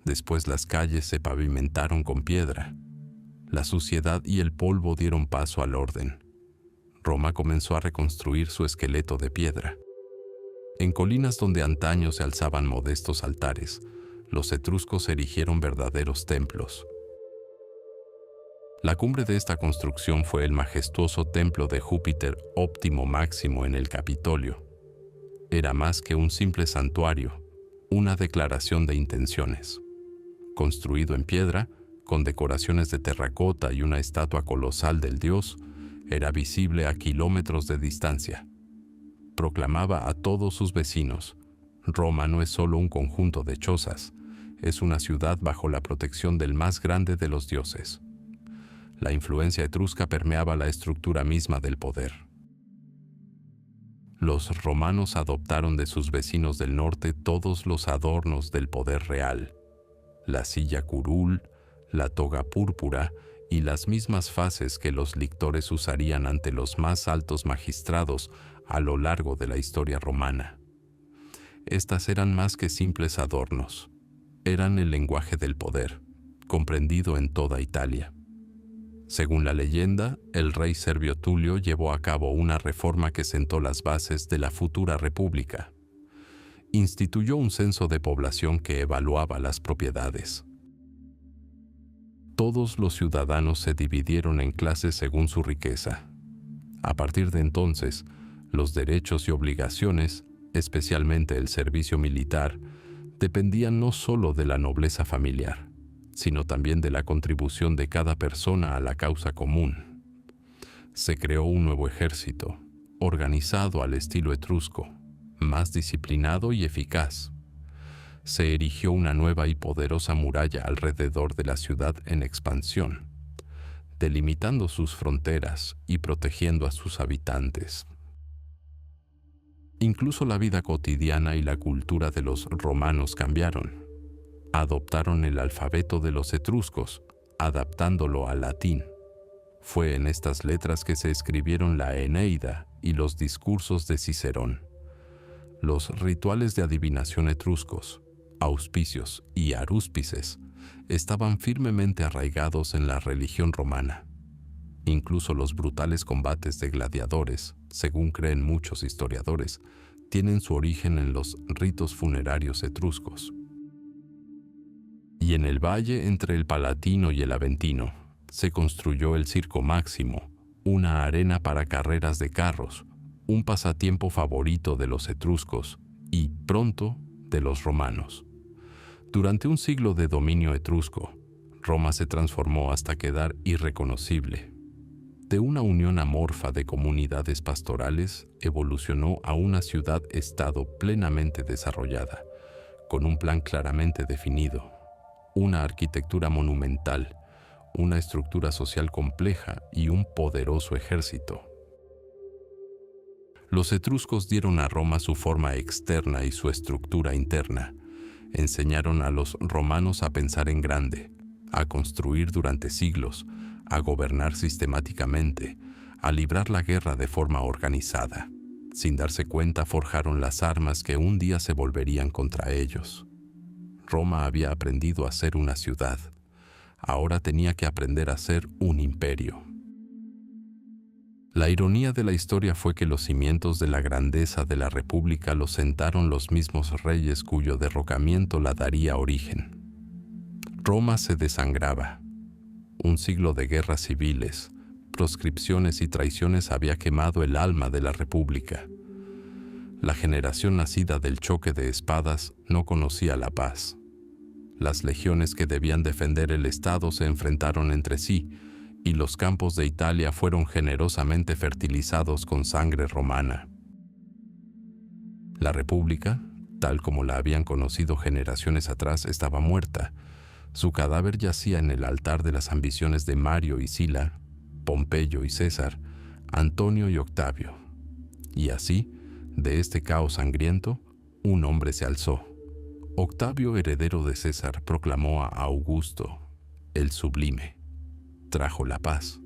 Después las calles se pavimentaron con piedra. La suciedad y el polvo dieron paso al orden. Roma comenzó a reconstruir su esqueleto de piedra. En colinas donde antaño se alzaban modestos altares, los etruscos erigieron verdaderos templos. La cumbre de esta construcción fue el majestuoso templo de Júpiter Óptimo Máximo en el Capitolio. Era más que un simple santuario, una declaración de intenciones. Construido en piedra, con decoraciones de terracota y una estatua colosal del dios, era visible a kilómetros de distancia. Proclamaba a todos sus vecinos: Roma no es solo un conjunto de chozas, es una ciudad bajo la protección del más grande de los dioses. La influencia etrusca permeaba la estructura misma del poder. Los romanos adoptaron de sus vecinos del norte todos los adornos del poder real: la silla curul, la toga púrpura y las mismas fases que los lictores usarían ante los más altos magistrados a lo largo de la historia romana. Estas eran más que simples adornos, eran el lenguaje del poder, comprendido en toda Italia. Según la leyenda, el rey Servio Tulio llevó a cabo una reforma que sentó las bases de la futura república. Instituyó un censo de población que evaluaba las propiedades. Todos los ciudadanos se dividieron en clases según su riqueza. A partir de entonces, los derechos y obligaciones, especialmente el servicio militar, dependían no solo de la nobleza familiar, sino también de la contribución de cada persona a la causa común. Se creó un nuevo ejército, organizado al estilo etrusco, más disciplinado y eficaz. Se erigió una nueva y poderosa muralla alrededor de la ciudad en expansión, delimitando sus fronteras y protegiendo a sus habitantes. Incluso la vida cotidiana y la cultura de los romanos cambiaron. Adoptaron el alfabeto de los etruscos, adaptándolo al latín. Fue en estas letras que se escribieron la Eneida y los discursos de Cicerón. Los rituales de adivinación etruscos, auspicios y arúspices, estaban firmemente arraigados en la religión romana. Incluso los brutales combates de gladiadores, según creen muchos historiadores, tienen su origen en los ritos funerarios etruscos. Y en el valle entre el Palatino y el Aventino se construyó el Circo Máximo, una arena para carreras de carros, un pasatiempo favorito de los etruscos y, pronto, de los romanos. Durante un siglo de dominio etrusco, Roma se transformó hasta quedar irreconocible. De una unión amorfa de comunidades pastorales, evolucionó a una ciudad-estado plenamente desarrollada, con un plan claramente definido, una arquitectura monumental, una estructura social compleja y un poderoso ejército. Los etruscos dieron a Roma su forma externa y su estructura interna. Enseñaron a los romanos a pensar en grande, a construir durante siglos, a gobernar sistemáticamente, a librar la guerra de forma organizada. Sin darse cuenta, forjaron las armas que un día se volverían contra ellos. Roma había aprendido a ser una ciudad. Ahora tenía que aprender a ser un imperio. La ironía de la historia fue que los cimientos de la grandeza de la República los sentaron los mismos reyes cuyo derrocamiento la daría origen. Roma se desangraba. Un siglo de guerras civiles, proscripciones y traiciones había quemado el alma de la República. La generación nacida del choque de espadas no conocía la paz. Las legiones que debían defender el Estado se enfrentaron entre sí, y los campos de Italia fueron generosamente fertilizados con sangre romana. La República, tal como la habían conocido generaciones atrás, estaba muerta. Su cadáver yacía en el altar de las ambiciones de Mario y Sila, Pompeyo y César, Antonio y Octavio. Y así, de este caos sangriento, un hombre se alzó. Octavio, heredero de César, proclamó a Augusto, el Sublime. Trajo la paz,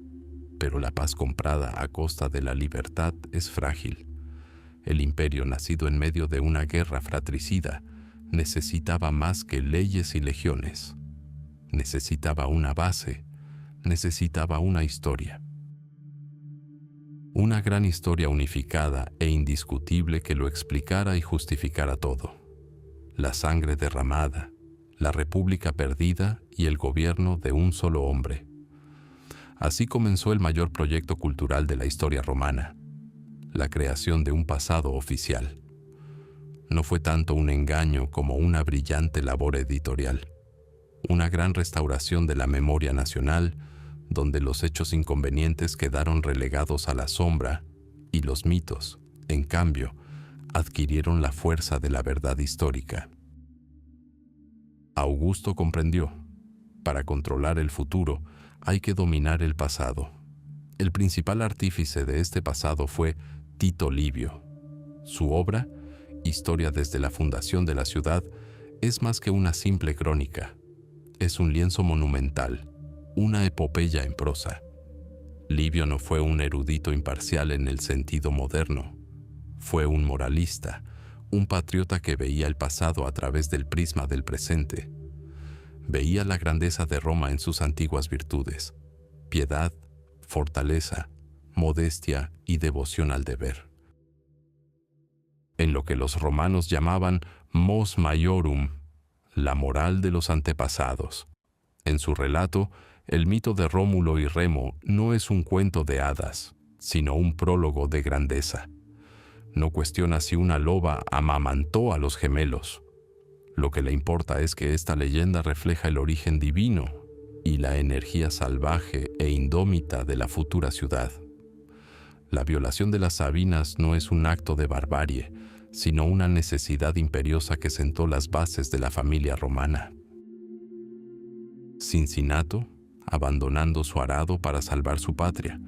pero la paz comprada a costa de la libertad es frágil. El imperio, nacido en medio de una guerra fratricida, necesitaba más que leyes y legiones. Necesitaba una base, necesitaba una historia. Una gran historia unificada e indiscutible que lo explicara y justificara todo. La sangre derramada, la república perdida y el gobierno de un solo hombre. Así comenzó el mayor proyecto cultural de la historia romana, la creación de un pasado oficial. No fue tanto un engaño como una brillante labor editorial, una gran restauración de la memoria nacional, donde los hechos inconvenientes quedaron relegados a la sombra y los mitos, en cambio, adquirieron la fuerza de la verdad histórica. Augusto comprendió: para controlar el futuro hay que dominar el pasado. El principal artífice de este pasado fue Tito Livio. Su obra, Historia desde la fundación de la ciudad, es más que una simple crónica. Es un lienzo monumental, una epopeya en prosa. Livio no fue un erudito imparcial en el sentido moderno. Fue un moralista, un patriota que veía el pasado a través del prisma del presente. Veía la grandeza de Roma en sus antiguas virtudes: piedad, fortaleza, modestia y devoción al deber. En lo que los romanos llamaban mos maiorum, la moral de los antepasados. En su relato, el mito de Rómulo y Remo no es un cuento de hadas, sino un prólogo de grandeza. No cuestiona si una loba amamantó a los gemelos. Lo que le importa es que esta leyenda refleja el origen divino y la energía salvaje e indómita de la futura ciudad. La violación de las Sabinas no es un acto de barbarie, sino una necesidad imperiosa que sentó las bases de la familia romana. Cincinato, abandonando su arado para salvar su patria;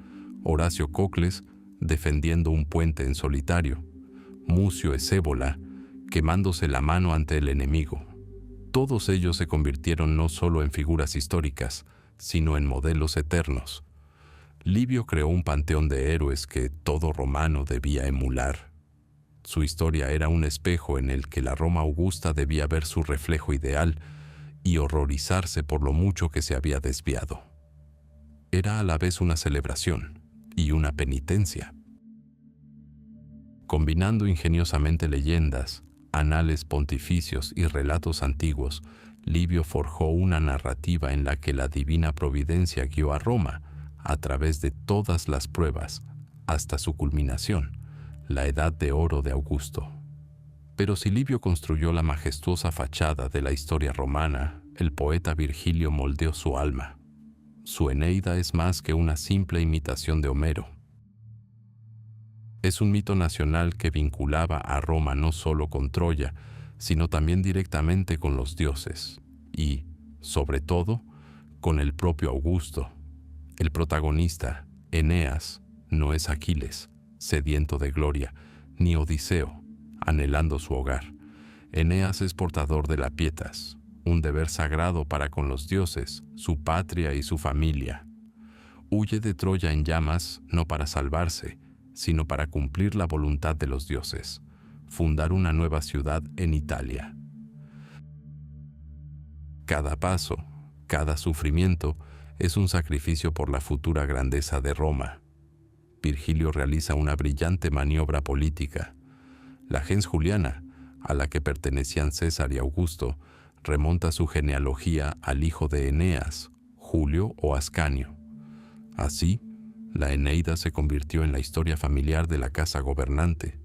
Horacio Cocles, defendiendo un puente en solitario; Mucio Escévola, quemándose la mano ante el enemigo. Todos ellos se convirtieron no solo en figuras históricas, sino en modelos eternos. Livio creó un panteón de héroes que todo romano debía emular. Su historia era un espejo en el que la Roma augusta debía ver su reflejo ideal y horrorizarse por lo mucho que se había desviado. Era a la vez una celebración y una penitencia. Combinando ingeniosamente leyendas, anales pontificios y relatos antiguos, Livio forjó una narrativa en la que la divina providencia guió a Roma a través de todas las pruebas hasta su culminación, la Edad de Oro de Augusto. Pero si Livio construyó la majestuosa fachada de la historia romana, el poeta Virgilio moldeó su alma. Su Eneida es más que una simple imitación de Homero. Es un mito nacional que vinculaba a Roma no solo con Troya, sino también directamente con los dioses y, sobre todo, con el propio Augusto. El protagonista, Eneas, no es Aquiles, sediento de gloria, ni Odiseo, anhelando su hogar. Eneas es portador de la pietas, un deber sagrado para con los dioses, su patria y su familia. Huye de Troya en llamas no para salvarse, sino para cumplir la voluntad de los dioses, fundar una nueva ciudad en Italia. Cada paso, cada sufrimiento, es un sacrificio por la futura grandeza de Roma. Virgilio realiza una brillante maniobra política. La gens Juliana, a la que pertenecían César y Augusto, remonta su genealogía al hijo de Eneas, Julio o Ascanio. Así, la Eneida se convirtió en la historia familiar de la casa gobernante.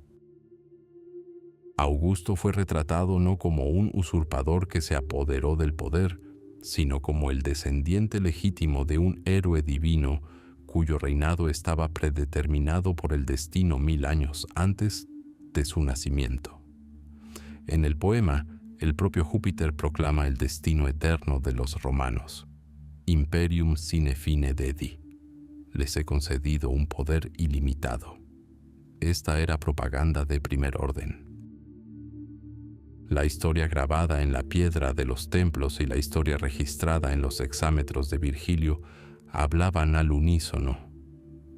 Augusto fue retratado no como un usurpador que se apoderó del poder, sino como el descendiente legítimo de un héroe divino cuyo reinado estaba predeterminado por el destino 1000 años antes de su nacimiento. En el poema, el propio Júpiter proclama el destino eterno de los romanos: Imperium sine fine dedi. Les he concedido un poder ilimitado. Esta era propaganda de primer orden. La historia grabada en la piedra de los templos y la historia registrada en los hexámetros de Virgilio hablaban al unísono.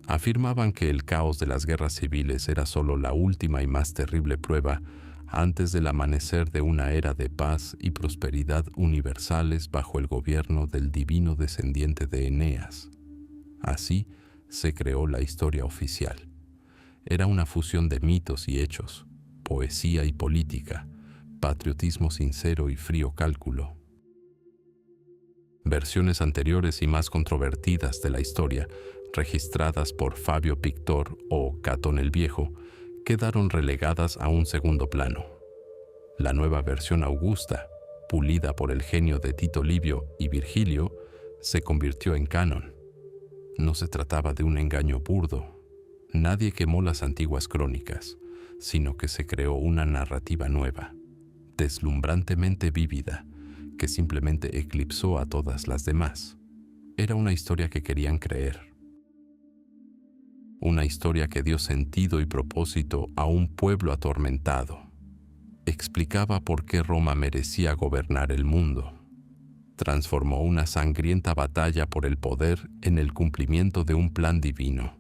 Afirmaban que el caos de las guerras civiles era solo la última y más terrible prueba antes del amanecer de una era de paz y prosperidad universales bajo el gobierno del divino descendiente de Eneas. Así se creó la historia oficial. Era una fusión de mitos y hechos, poesía y política, patriotismo sincero y frío cálculo. Versiones anteriores y más controvertidas de la historia, registradas por Fabio Pictor o Catón el Viejo, quedaron relegadas a un segundo plano. La nueva versión augusta, pulida por el genio de Tito Livio y Virgilio, se convirtió en canon. No se trataba de un engaño burdo. Nadie quemó las antiguas crónicas, sino que se creó una narrativa nueva, deslumbrantemente vívida, que simplemente eclipsó a todas las demás. Era una historia que querían creer. Una historia que dio sentido y propósito a un pueblo atormentado. Explicaba por qué Roma merecía gobernar el mundo. Transformó una sangrienta batalla por el poder en el cumplimiento de un plan divino.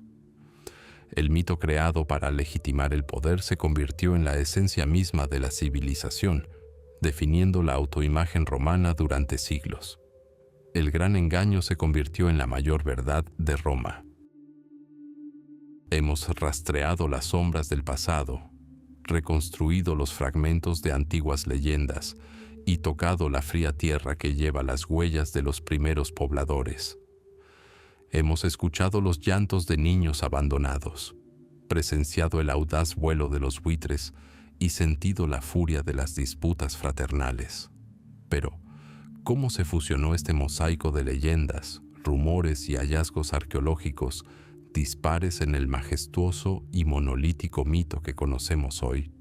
El mito creado para legitimar el poder se convirtió en la esencia misma de la civilización, definiendo la autoimagen romana durante siglos. El gran engaño se convirtió en la mayor verdad de Roma. Hemos rastreado las sombras del pasado, reconstruido los fragmentos de antiguas leyendas y tocado la fría tierra que lleva las huellas de los primeros pobladores. Hemos escuchado los llantos de niños abandonados, presenciado el audaz vuelo de los buitres y sentido la furia de las disputas fraternales. Pero, ¿cómo se fusionó este mosaico de leyendas, rumores y hallazgos arqueológicos dispares en el majestuoso y monolítico mito que conocemos hoy?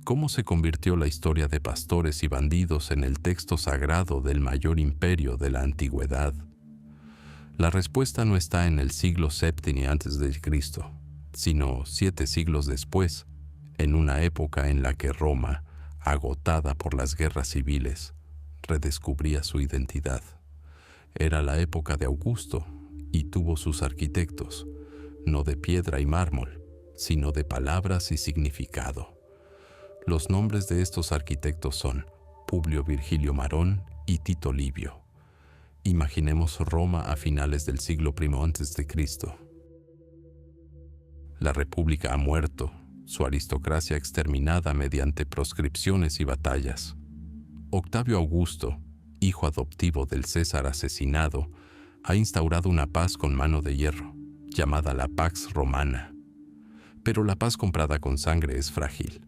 ¿Cómo se convirtió la historia de pastores y bandidos en el texto sagrado del mayor imperio de la antigüedad? La respuesta no está en el siglo VII a.C., sino 7 siglos después, en una época en la que Roma, agotada por las guerras civiles, redescubría su identidad. Era la época de Augusto y tuvo sus arquitectos, no de piedra y mármol, sino de palabras y significado. Los nombres de estos arquitectos son Publio Virgilio Marón y Tito Livio. Imaginemos Roma a finales del siglo I a.C. La República ha muerto, su aristocracia exterminada mediante proscripciones y batallas. Octavio Augusto, hijo adoptivo del César asesinado, ha instaurado una paz con mano de hierro, llamada la Pax Romana. Pero la paz comprada con sangre es frágil.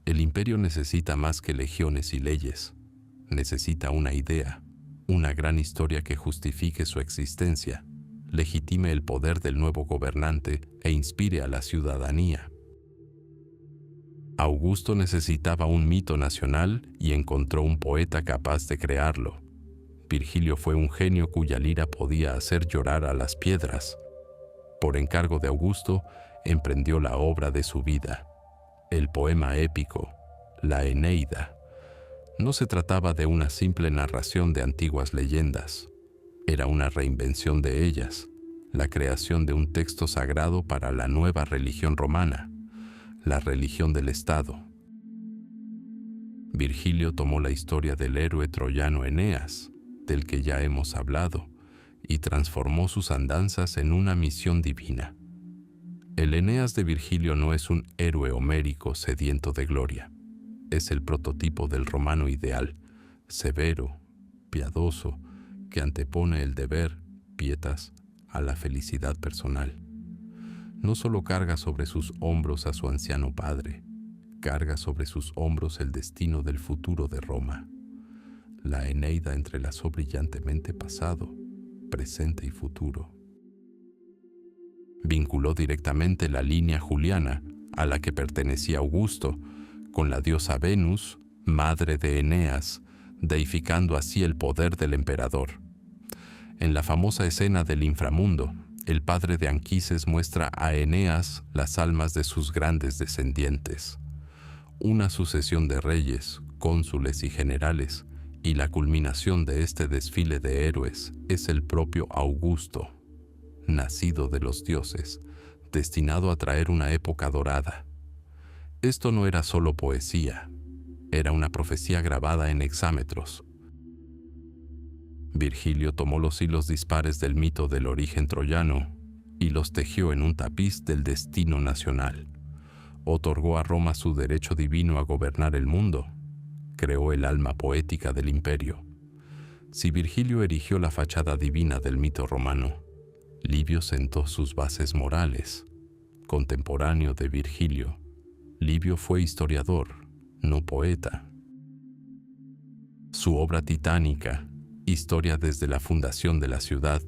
El imperio necesita más que legiones y leyes. Necesita una idea, una gran historia que justifique su existencia, legitime el poder del nuevo gobernante e inspire a la ciudadanía. Augusto necesitaba un mito nacional y encontró un poeta capaz de crearlo. Virgilio fue un genio cuya lira podía hacer llorar a las piedras. Por encargo de Augusto, emprendió la obra de su vida, el poema épico, la Eneida. No se trataba de una simple narración de antiguas leyendas. Era una reinvención de ellas, la creación de un texto sagrado para la nueva religión romana, la religión del Estado. Virgilio tomó la historia del héroe troyano Eneas, del que ya hemos hablado, y transformó sus andanzas en una misión divina. El Eneas de Virgilio no es un héroe homérico sediento de gloria. Es el prototipo del romano ideal, severo, piadoso, que antepone el deber, pietas, a la felicidad personal. No solo carga sobre sus hombros a su anciano padre, carga sobre sus hombros el destino del futuro de Roma. La Eneida entrelazó brillantemente pasado, presente y futuro. Vinculó directamente la línea juliana, a la que pertenecía Augusto, con la diosa Venus, madre de Eneas, deificando así el poder del emperador. En la famosa escena del inframundo, el padre de Anquises muestra a Eneas las almas de sus grandes descendientes. Una sucesión de reyes, cónsules y generales, y la culminación de este desfile de héroes es el propio Augusto, nacido de los dioses, destinado a traer una época dorada. Esto no era solo poesía, era una profecía grabada en hexámetros. Virgilio tomó los hilos dispares del mito del origen troyano y los tejió en un tapiz del destino nacional. Otorgó a Roma su derecho divino a gobernar el mundo. Creó el alma poética del imperio. Si Virgilio erigió la fachada divina del mito romano, Livio sentó sus bases morales. Contemporáneo de Virgilio, Livio fue historiador, no poeta. Su obra titánica, Historia desde la fundación de la ciudad,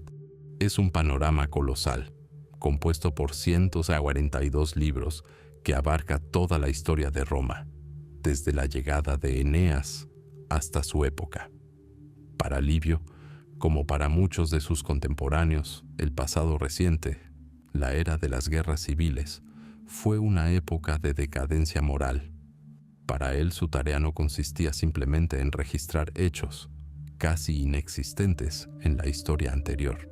es un panorama colosal, compuesto por 142 libros que abarca toda la historia de Roma, desde la llegada de Eneas hasta su época. Para Livio, como para muchos de sus contemporáneos, el pasado reciente, la era de las guerras civiles, fue una época de decadencia moral. Para él su tarea no consistía simplemente en registrar hechos, casi inexistentes en la historia anterior.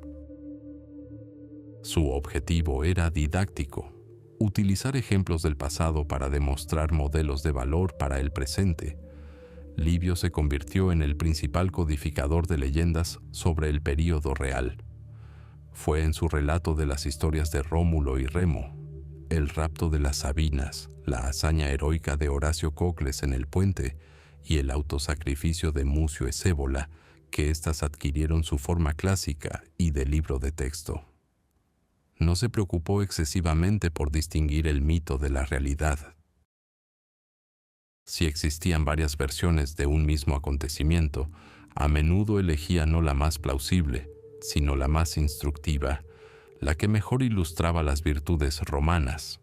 Su objetivo era didáctico, utilizar ejemplos del pasado para demostrar modelos de valor para el presente. Livio se convirtió en el principal codificador de leyendas sobre el período real. Fue en su relato de las historias de Rómulo y Remo, el rapto de las Sabinas, la hazaña heroica de Horacio Cocles en el puente y el autosacrificio de Mucio Escévola, que éstas adquirieron su forma clásica y de libro de texto. No se preocupó excesivamente por distinguir el mito de la realidad. Si existían varias versiones de un mismo acontecimiento, a menudo elegía no la más plausible, sino la más instructiva, la que mejor ilustraba las virtudes romanas: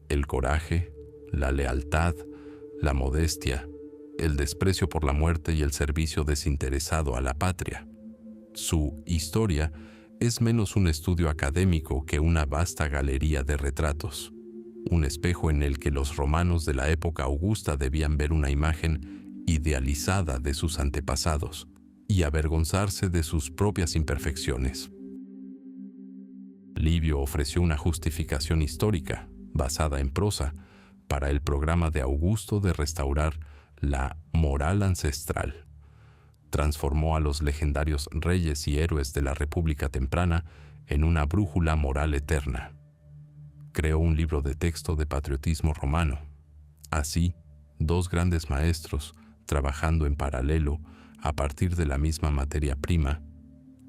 el coraje, la lealtad, la modestia, el desprecio por la muerte y el servicio desinteresado a la patria. Su historia es menos un estudio académico que una vasta galería de retratos, un espejo en el que los romanos de la época augusta debían ver una imagen idealizada de sus antepasados y avergonzarse de sus propias imperfecciones. Livio ofreció una justificación histórica, basada en prosa, para el programa de Augusto de restaurar la moral ancestral. Transformó a los legendarios reyes y héroes de la República temprana en una brújula moral eterna. Creó un libro de texto de patriotismo romano. Así, dos grandes maestros, trabajando en paralelo a partir de la misma materia prima,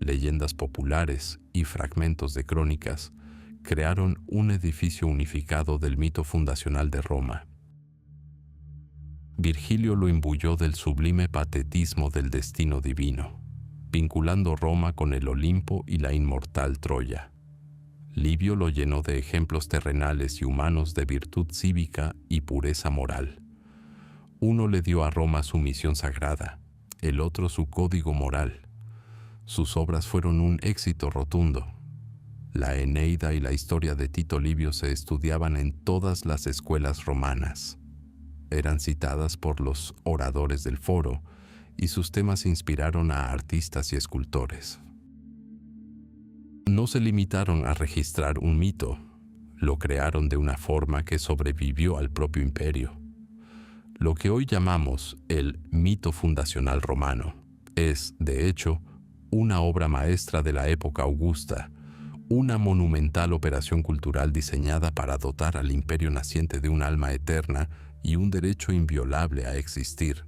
leyendas populares y fragmentos de crónicas, crearon un edificio unificado del mito fundacional de Roma. Virgilio lo imbuyó del sublime patetismo del destino divino, vinculando Roma con el Olimpo y la inmortal Troya. Livio lo llenó de ejemplos terrenales y humanos de virtud cívica y pureza moral. Uno le dio a Roma su misión sagrada, el otro su código moral. Sus obras fueron un éxito rotundo. La Eneida y la historia de Tito Livio se estudiaban en todas las escuelas romanas. Eran citadas por los oradores del foro y sus temas inspiraron a artistas y escultores. No se limitaron a registrar un mito, lo crearon de una forma que sobrevivió al propio imperio. Lo que hoy llamamos el mito fundacional romano es, de hecho, una obra maestra de la época augusta, una monumental operación cultural diseñada para dotar al imperio naciente de un alma eterna y un derecho inviolable a existir.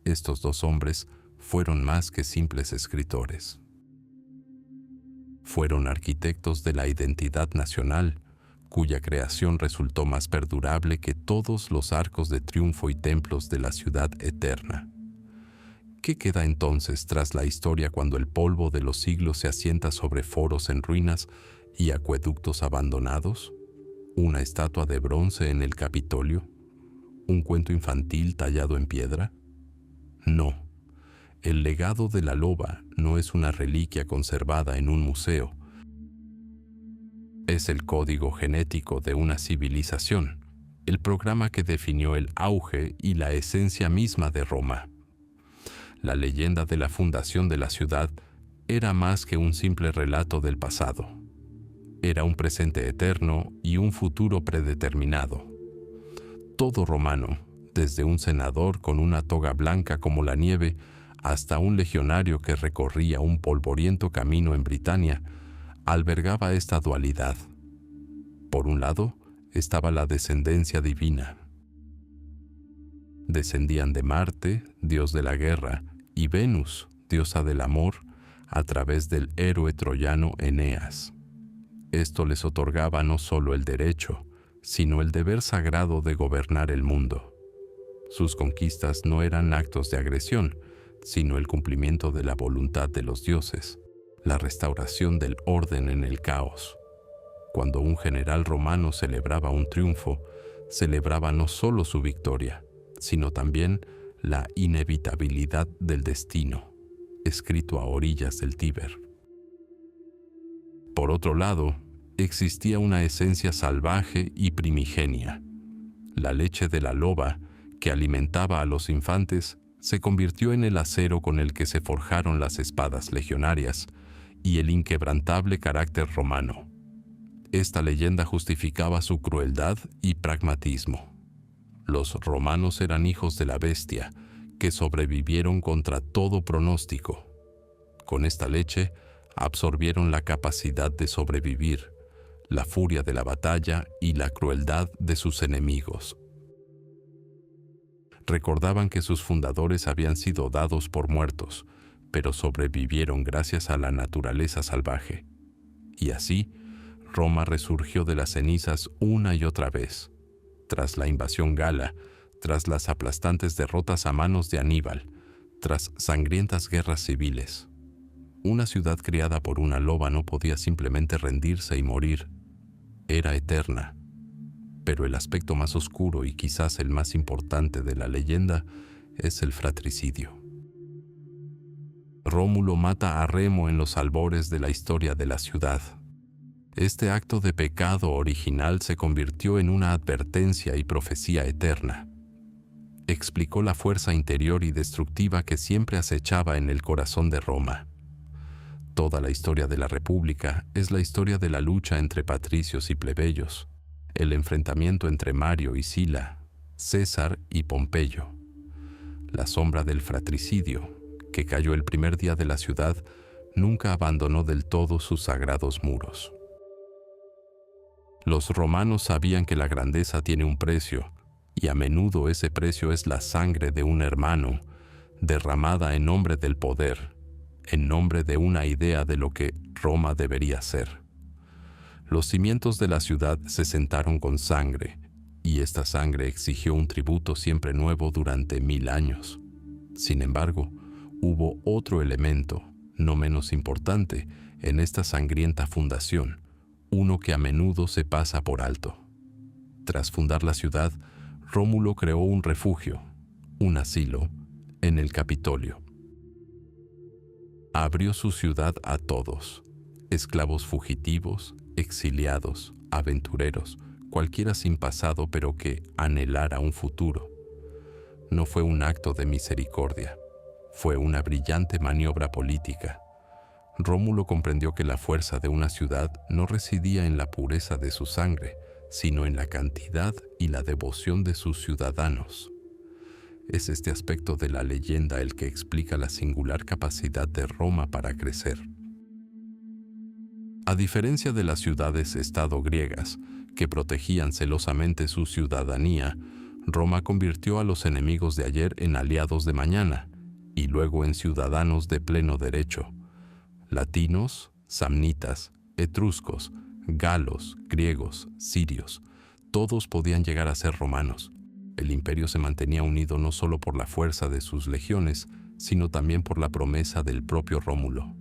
Estos dos hombres fueron más que simples escritores. Fueron arquitectos de la identidad nacional, cuya creación resultó más perdurable que todos los arcos de triunfo y templos de la ciudad eterna. ¿Qué queda entonces tras la historia cuando el polvo de los siglos se asienta sobre foros en ruinas y acueductos abandonados? ¿Una estatua de bronce en el Capitolio? ¿Un cuento infantil tallado en piedra? No. El legado de la loba no es una reliquia conservada en un museo. Es el código genético de una civilización, el programa que definió el auge y la esencia misma de Roma. La leyenda de la fundación de la ciudad era más que un simple relato del pasado. Era un presente eterno y un futuro predeterminado. Todo romano, desde un senador con una toga blanca como la nieve, hasta un legionario que recorría un polvoriento camino en Britania, albergaba esta dualidad. Por un lado, estaba la descendencia divina. Descendían de Marte, dios de la guerra, y Venus, diosa del amor, a través del héroe troyano Eneas. Esto les otorgaba no solo el derecho, sino el deber sagrado de gobernar el mundo. Sus conquistas no eran actos de agresión, sino el cumplimiento de la voluntad de los dioses, la restauración del orden en el caos. Cuando un general romano celebraba un triunfo, celebraba no solo su victoria, sino también la inevitabilidad del destino, escrito a orillas del Tíber. Por otro lado, existía una esencia salvaje y primigenia. La leche de la loba, que alimentaba a los infantes, se convirtió en el acero con el que se forjaron las espadas legionarias y el inquebrantable carácter romano. Esta leyenda justificaba su crueldad y pragmatismo. Los romanos eran hijos de la bestia, que sobrevivieron contra todo pronóstico. Con esta leche, absorbieron la capacidad de sobrevivir, la furia de la batalla y la crueldad de sus enemigos. Recordaban que sus fundadores habían sido dados por muertos, pero sobrevivieron gracias a la naturaleza salvaje. Y así, Roma resurgió de las cenizas una y otra vez. Tras la invasión gala, tras las aplastantes derrotas a manos de Aníbal, tras sangrientas guerras civiles. Una ciudad criada por una loba no podía simplemente rendirse y morir. Era eterna. Pero el aspecto más oscuro y quizás el más importante de la leyenda es el fratricidio. Rómulo mata a Remo en los albores de la historia de la ciudad. Este acto de pecado original se convirtió en una advertencia y profecía eterna. Explicó la fuerza interior y destructiva que siempre acechaba en el corazón de Roma. Toda la historia de la República es la historia de la lucha entre patricios y plebeyos, el enfrentamiento entre Mario y Sila, César y Pompeyo. La sombra del fratricidio, que cayó el primer día de la ciudad, nunca abandonó del todo sus sagrados muros. Los romanos sabían que la grandeza tiene un precio, y a menudo ese precio es la sangre de un hermano, derramada en nombre del poder, en nombre de una idea de lo que Roma debería ser. Los cimientos de la ciudad se sentaron con sangre, y esta sangre exigió un tributo siempre nuevo durante 1000 años. Sin embargo, hubo otro elemento, no menos importante, en esta sangrienta fundación, uno que a menudo se pasa por alto. Tras fundar la ciudad, Rómulo creó un refugio, un asilo, en el Capitolio. Abrió su ciudad a todos, esclavos fugitivos, exiliados, aventureros, cualquiera sin pasado pero que anhelara un futuro. No fue un acto de misericordia, fue una brillante maniobra política. Rómulo comprendió que la fuerza de una ciudad no residía en la pureza de su sangre, sino en la cantidad y la devoción de sus ciudadanos. Es este aspecto de la leyenda el que explica la singular capacidad de Roma para crecer. A diferencia de las ciudades-estado griegas, que protegían celosamente su ciudadanía, Roma convirtió a los enemigos de ayer en aliados de mañana, y luego en ciudadanos de pleno derecho. Latinos, samnitas, etruscos, galos, griegos, sirios, todos podían llegar a ser romanos. El imperio se mantenía unido no solo por la fuerza de sus legiones, sino también por la promesa del propio Rómulo.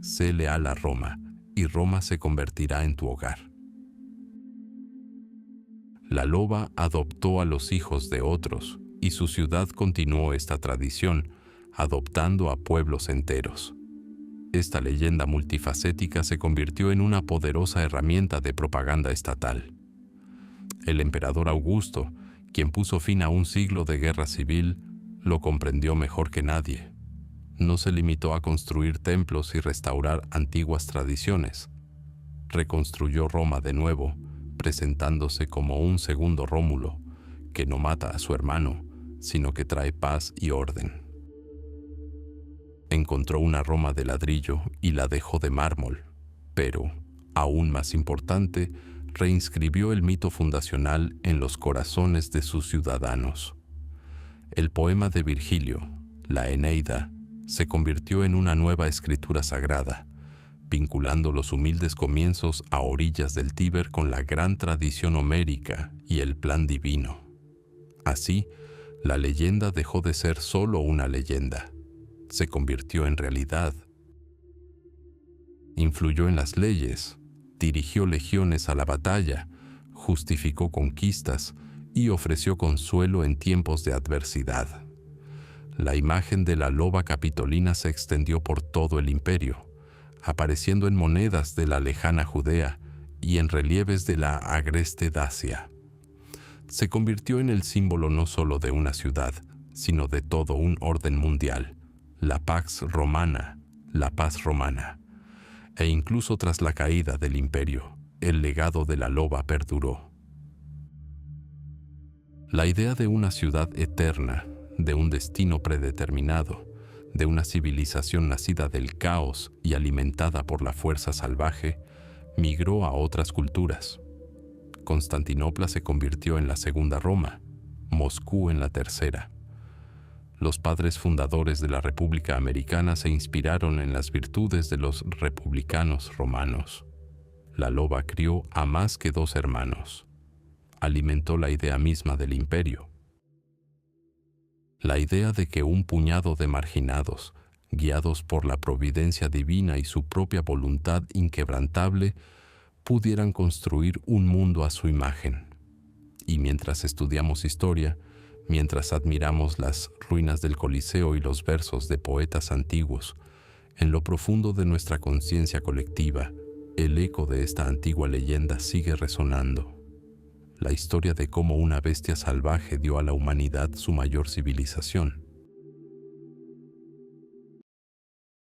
Sé leal a Roma, y Roma se convertirá en tu hogar. La loba adoptó a los hijos de otros, y su ciudad continuó esta tradición, adoptando a pueblos enteros. Esta leyenda multifacética se convirtió en una poderosa herramienta de propaganda estatal. El emperador Augusto, quien puso fin a un siglo de guerra civil, lo comprendió mejor que nadie. No se limitó a construir templos y restaurar antiguas tradiciones. Reconstruyó Roma de nuevo, presentándose como un segundo Rómulo, que no mata a su hermano, sino que trae paz y orden. Encontró una Roma de ladrillo y la dejó de mármol, pero, aún más importante, reinscribió el mito fundacional en los corazones de sus ciudadanos. El poema de Virgilio, la Eneida, se convirtió en una nueva escritura sagrada, vinculando los humildes comienzos a orillas del Tíber con la gran tradición homérica y el plan divino. Así, la leyenda dejó de ser solo una leyenda, se convirtió en realidad. Influyó en las leyes, dirigió legiones a la batalla, justificó conquistas y ofreció consuelo en tiempos de adversidad. La imagen de la loba capitolina se extendió por todo el imperio, apareciendo en monedas de la lejana Judea y en relieves de la agreste Dacia. Se convirtió en el símbolo no solo de una ciudad, sino de todo un orden mundial, la Pax Romana, la paz romana. E incluso tras la caída del imperio, el legado de la loba perduró. La idea de una ciudad eterna, de un destino predeterminado, de una civilización nacida del caos y alimentada por la fuerza salvaje, migró a otras culturas. Constantinopla se convirtió en la segunda Roma, Moscú en la tercera. Los padres fundadores de la República Americana se inspiraron en las virtudes de los republicanos romanos. La loba crió a más que 2 hermanos. Alimentó la idea misma del imperio. La idea de que un puñado de marginados, guiados por la providencia divina y su propia voluntad inquebrantable, pudieran construir un mundo a su imagen. Y mientras estudiamos historia, mientras admiramos las ruinas del Coliseo y los versos de poetas antiguos, en lo profundo de nuestra conciencia colectiva, el eco de esta antigua leyenda sigue resonando. La historia de cómo una bestia salvaje dio a la humanidad su mayor civilización.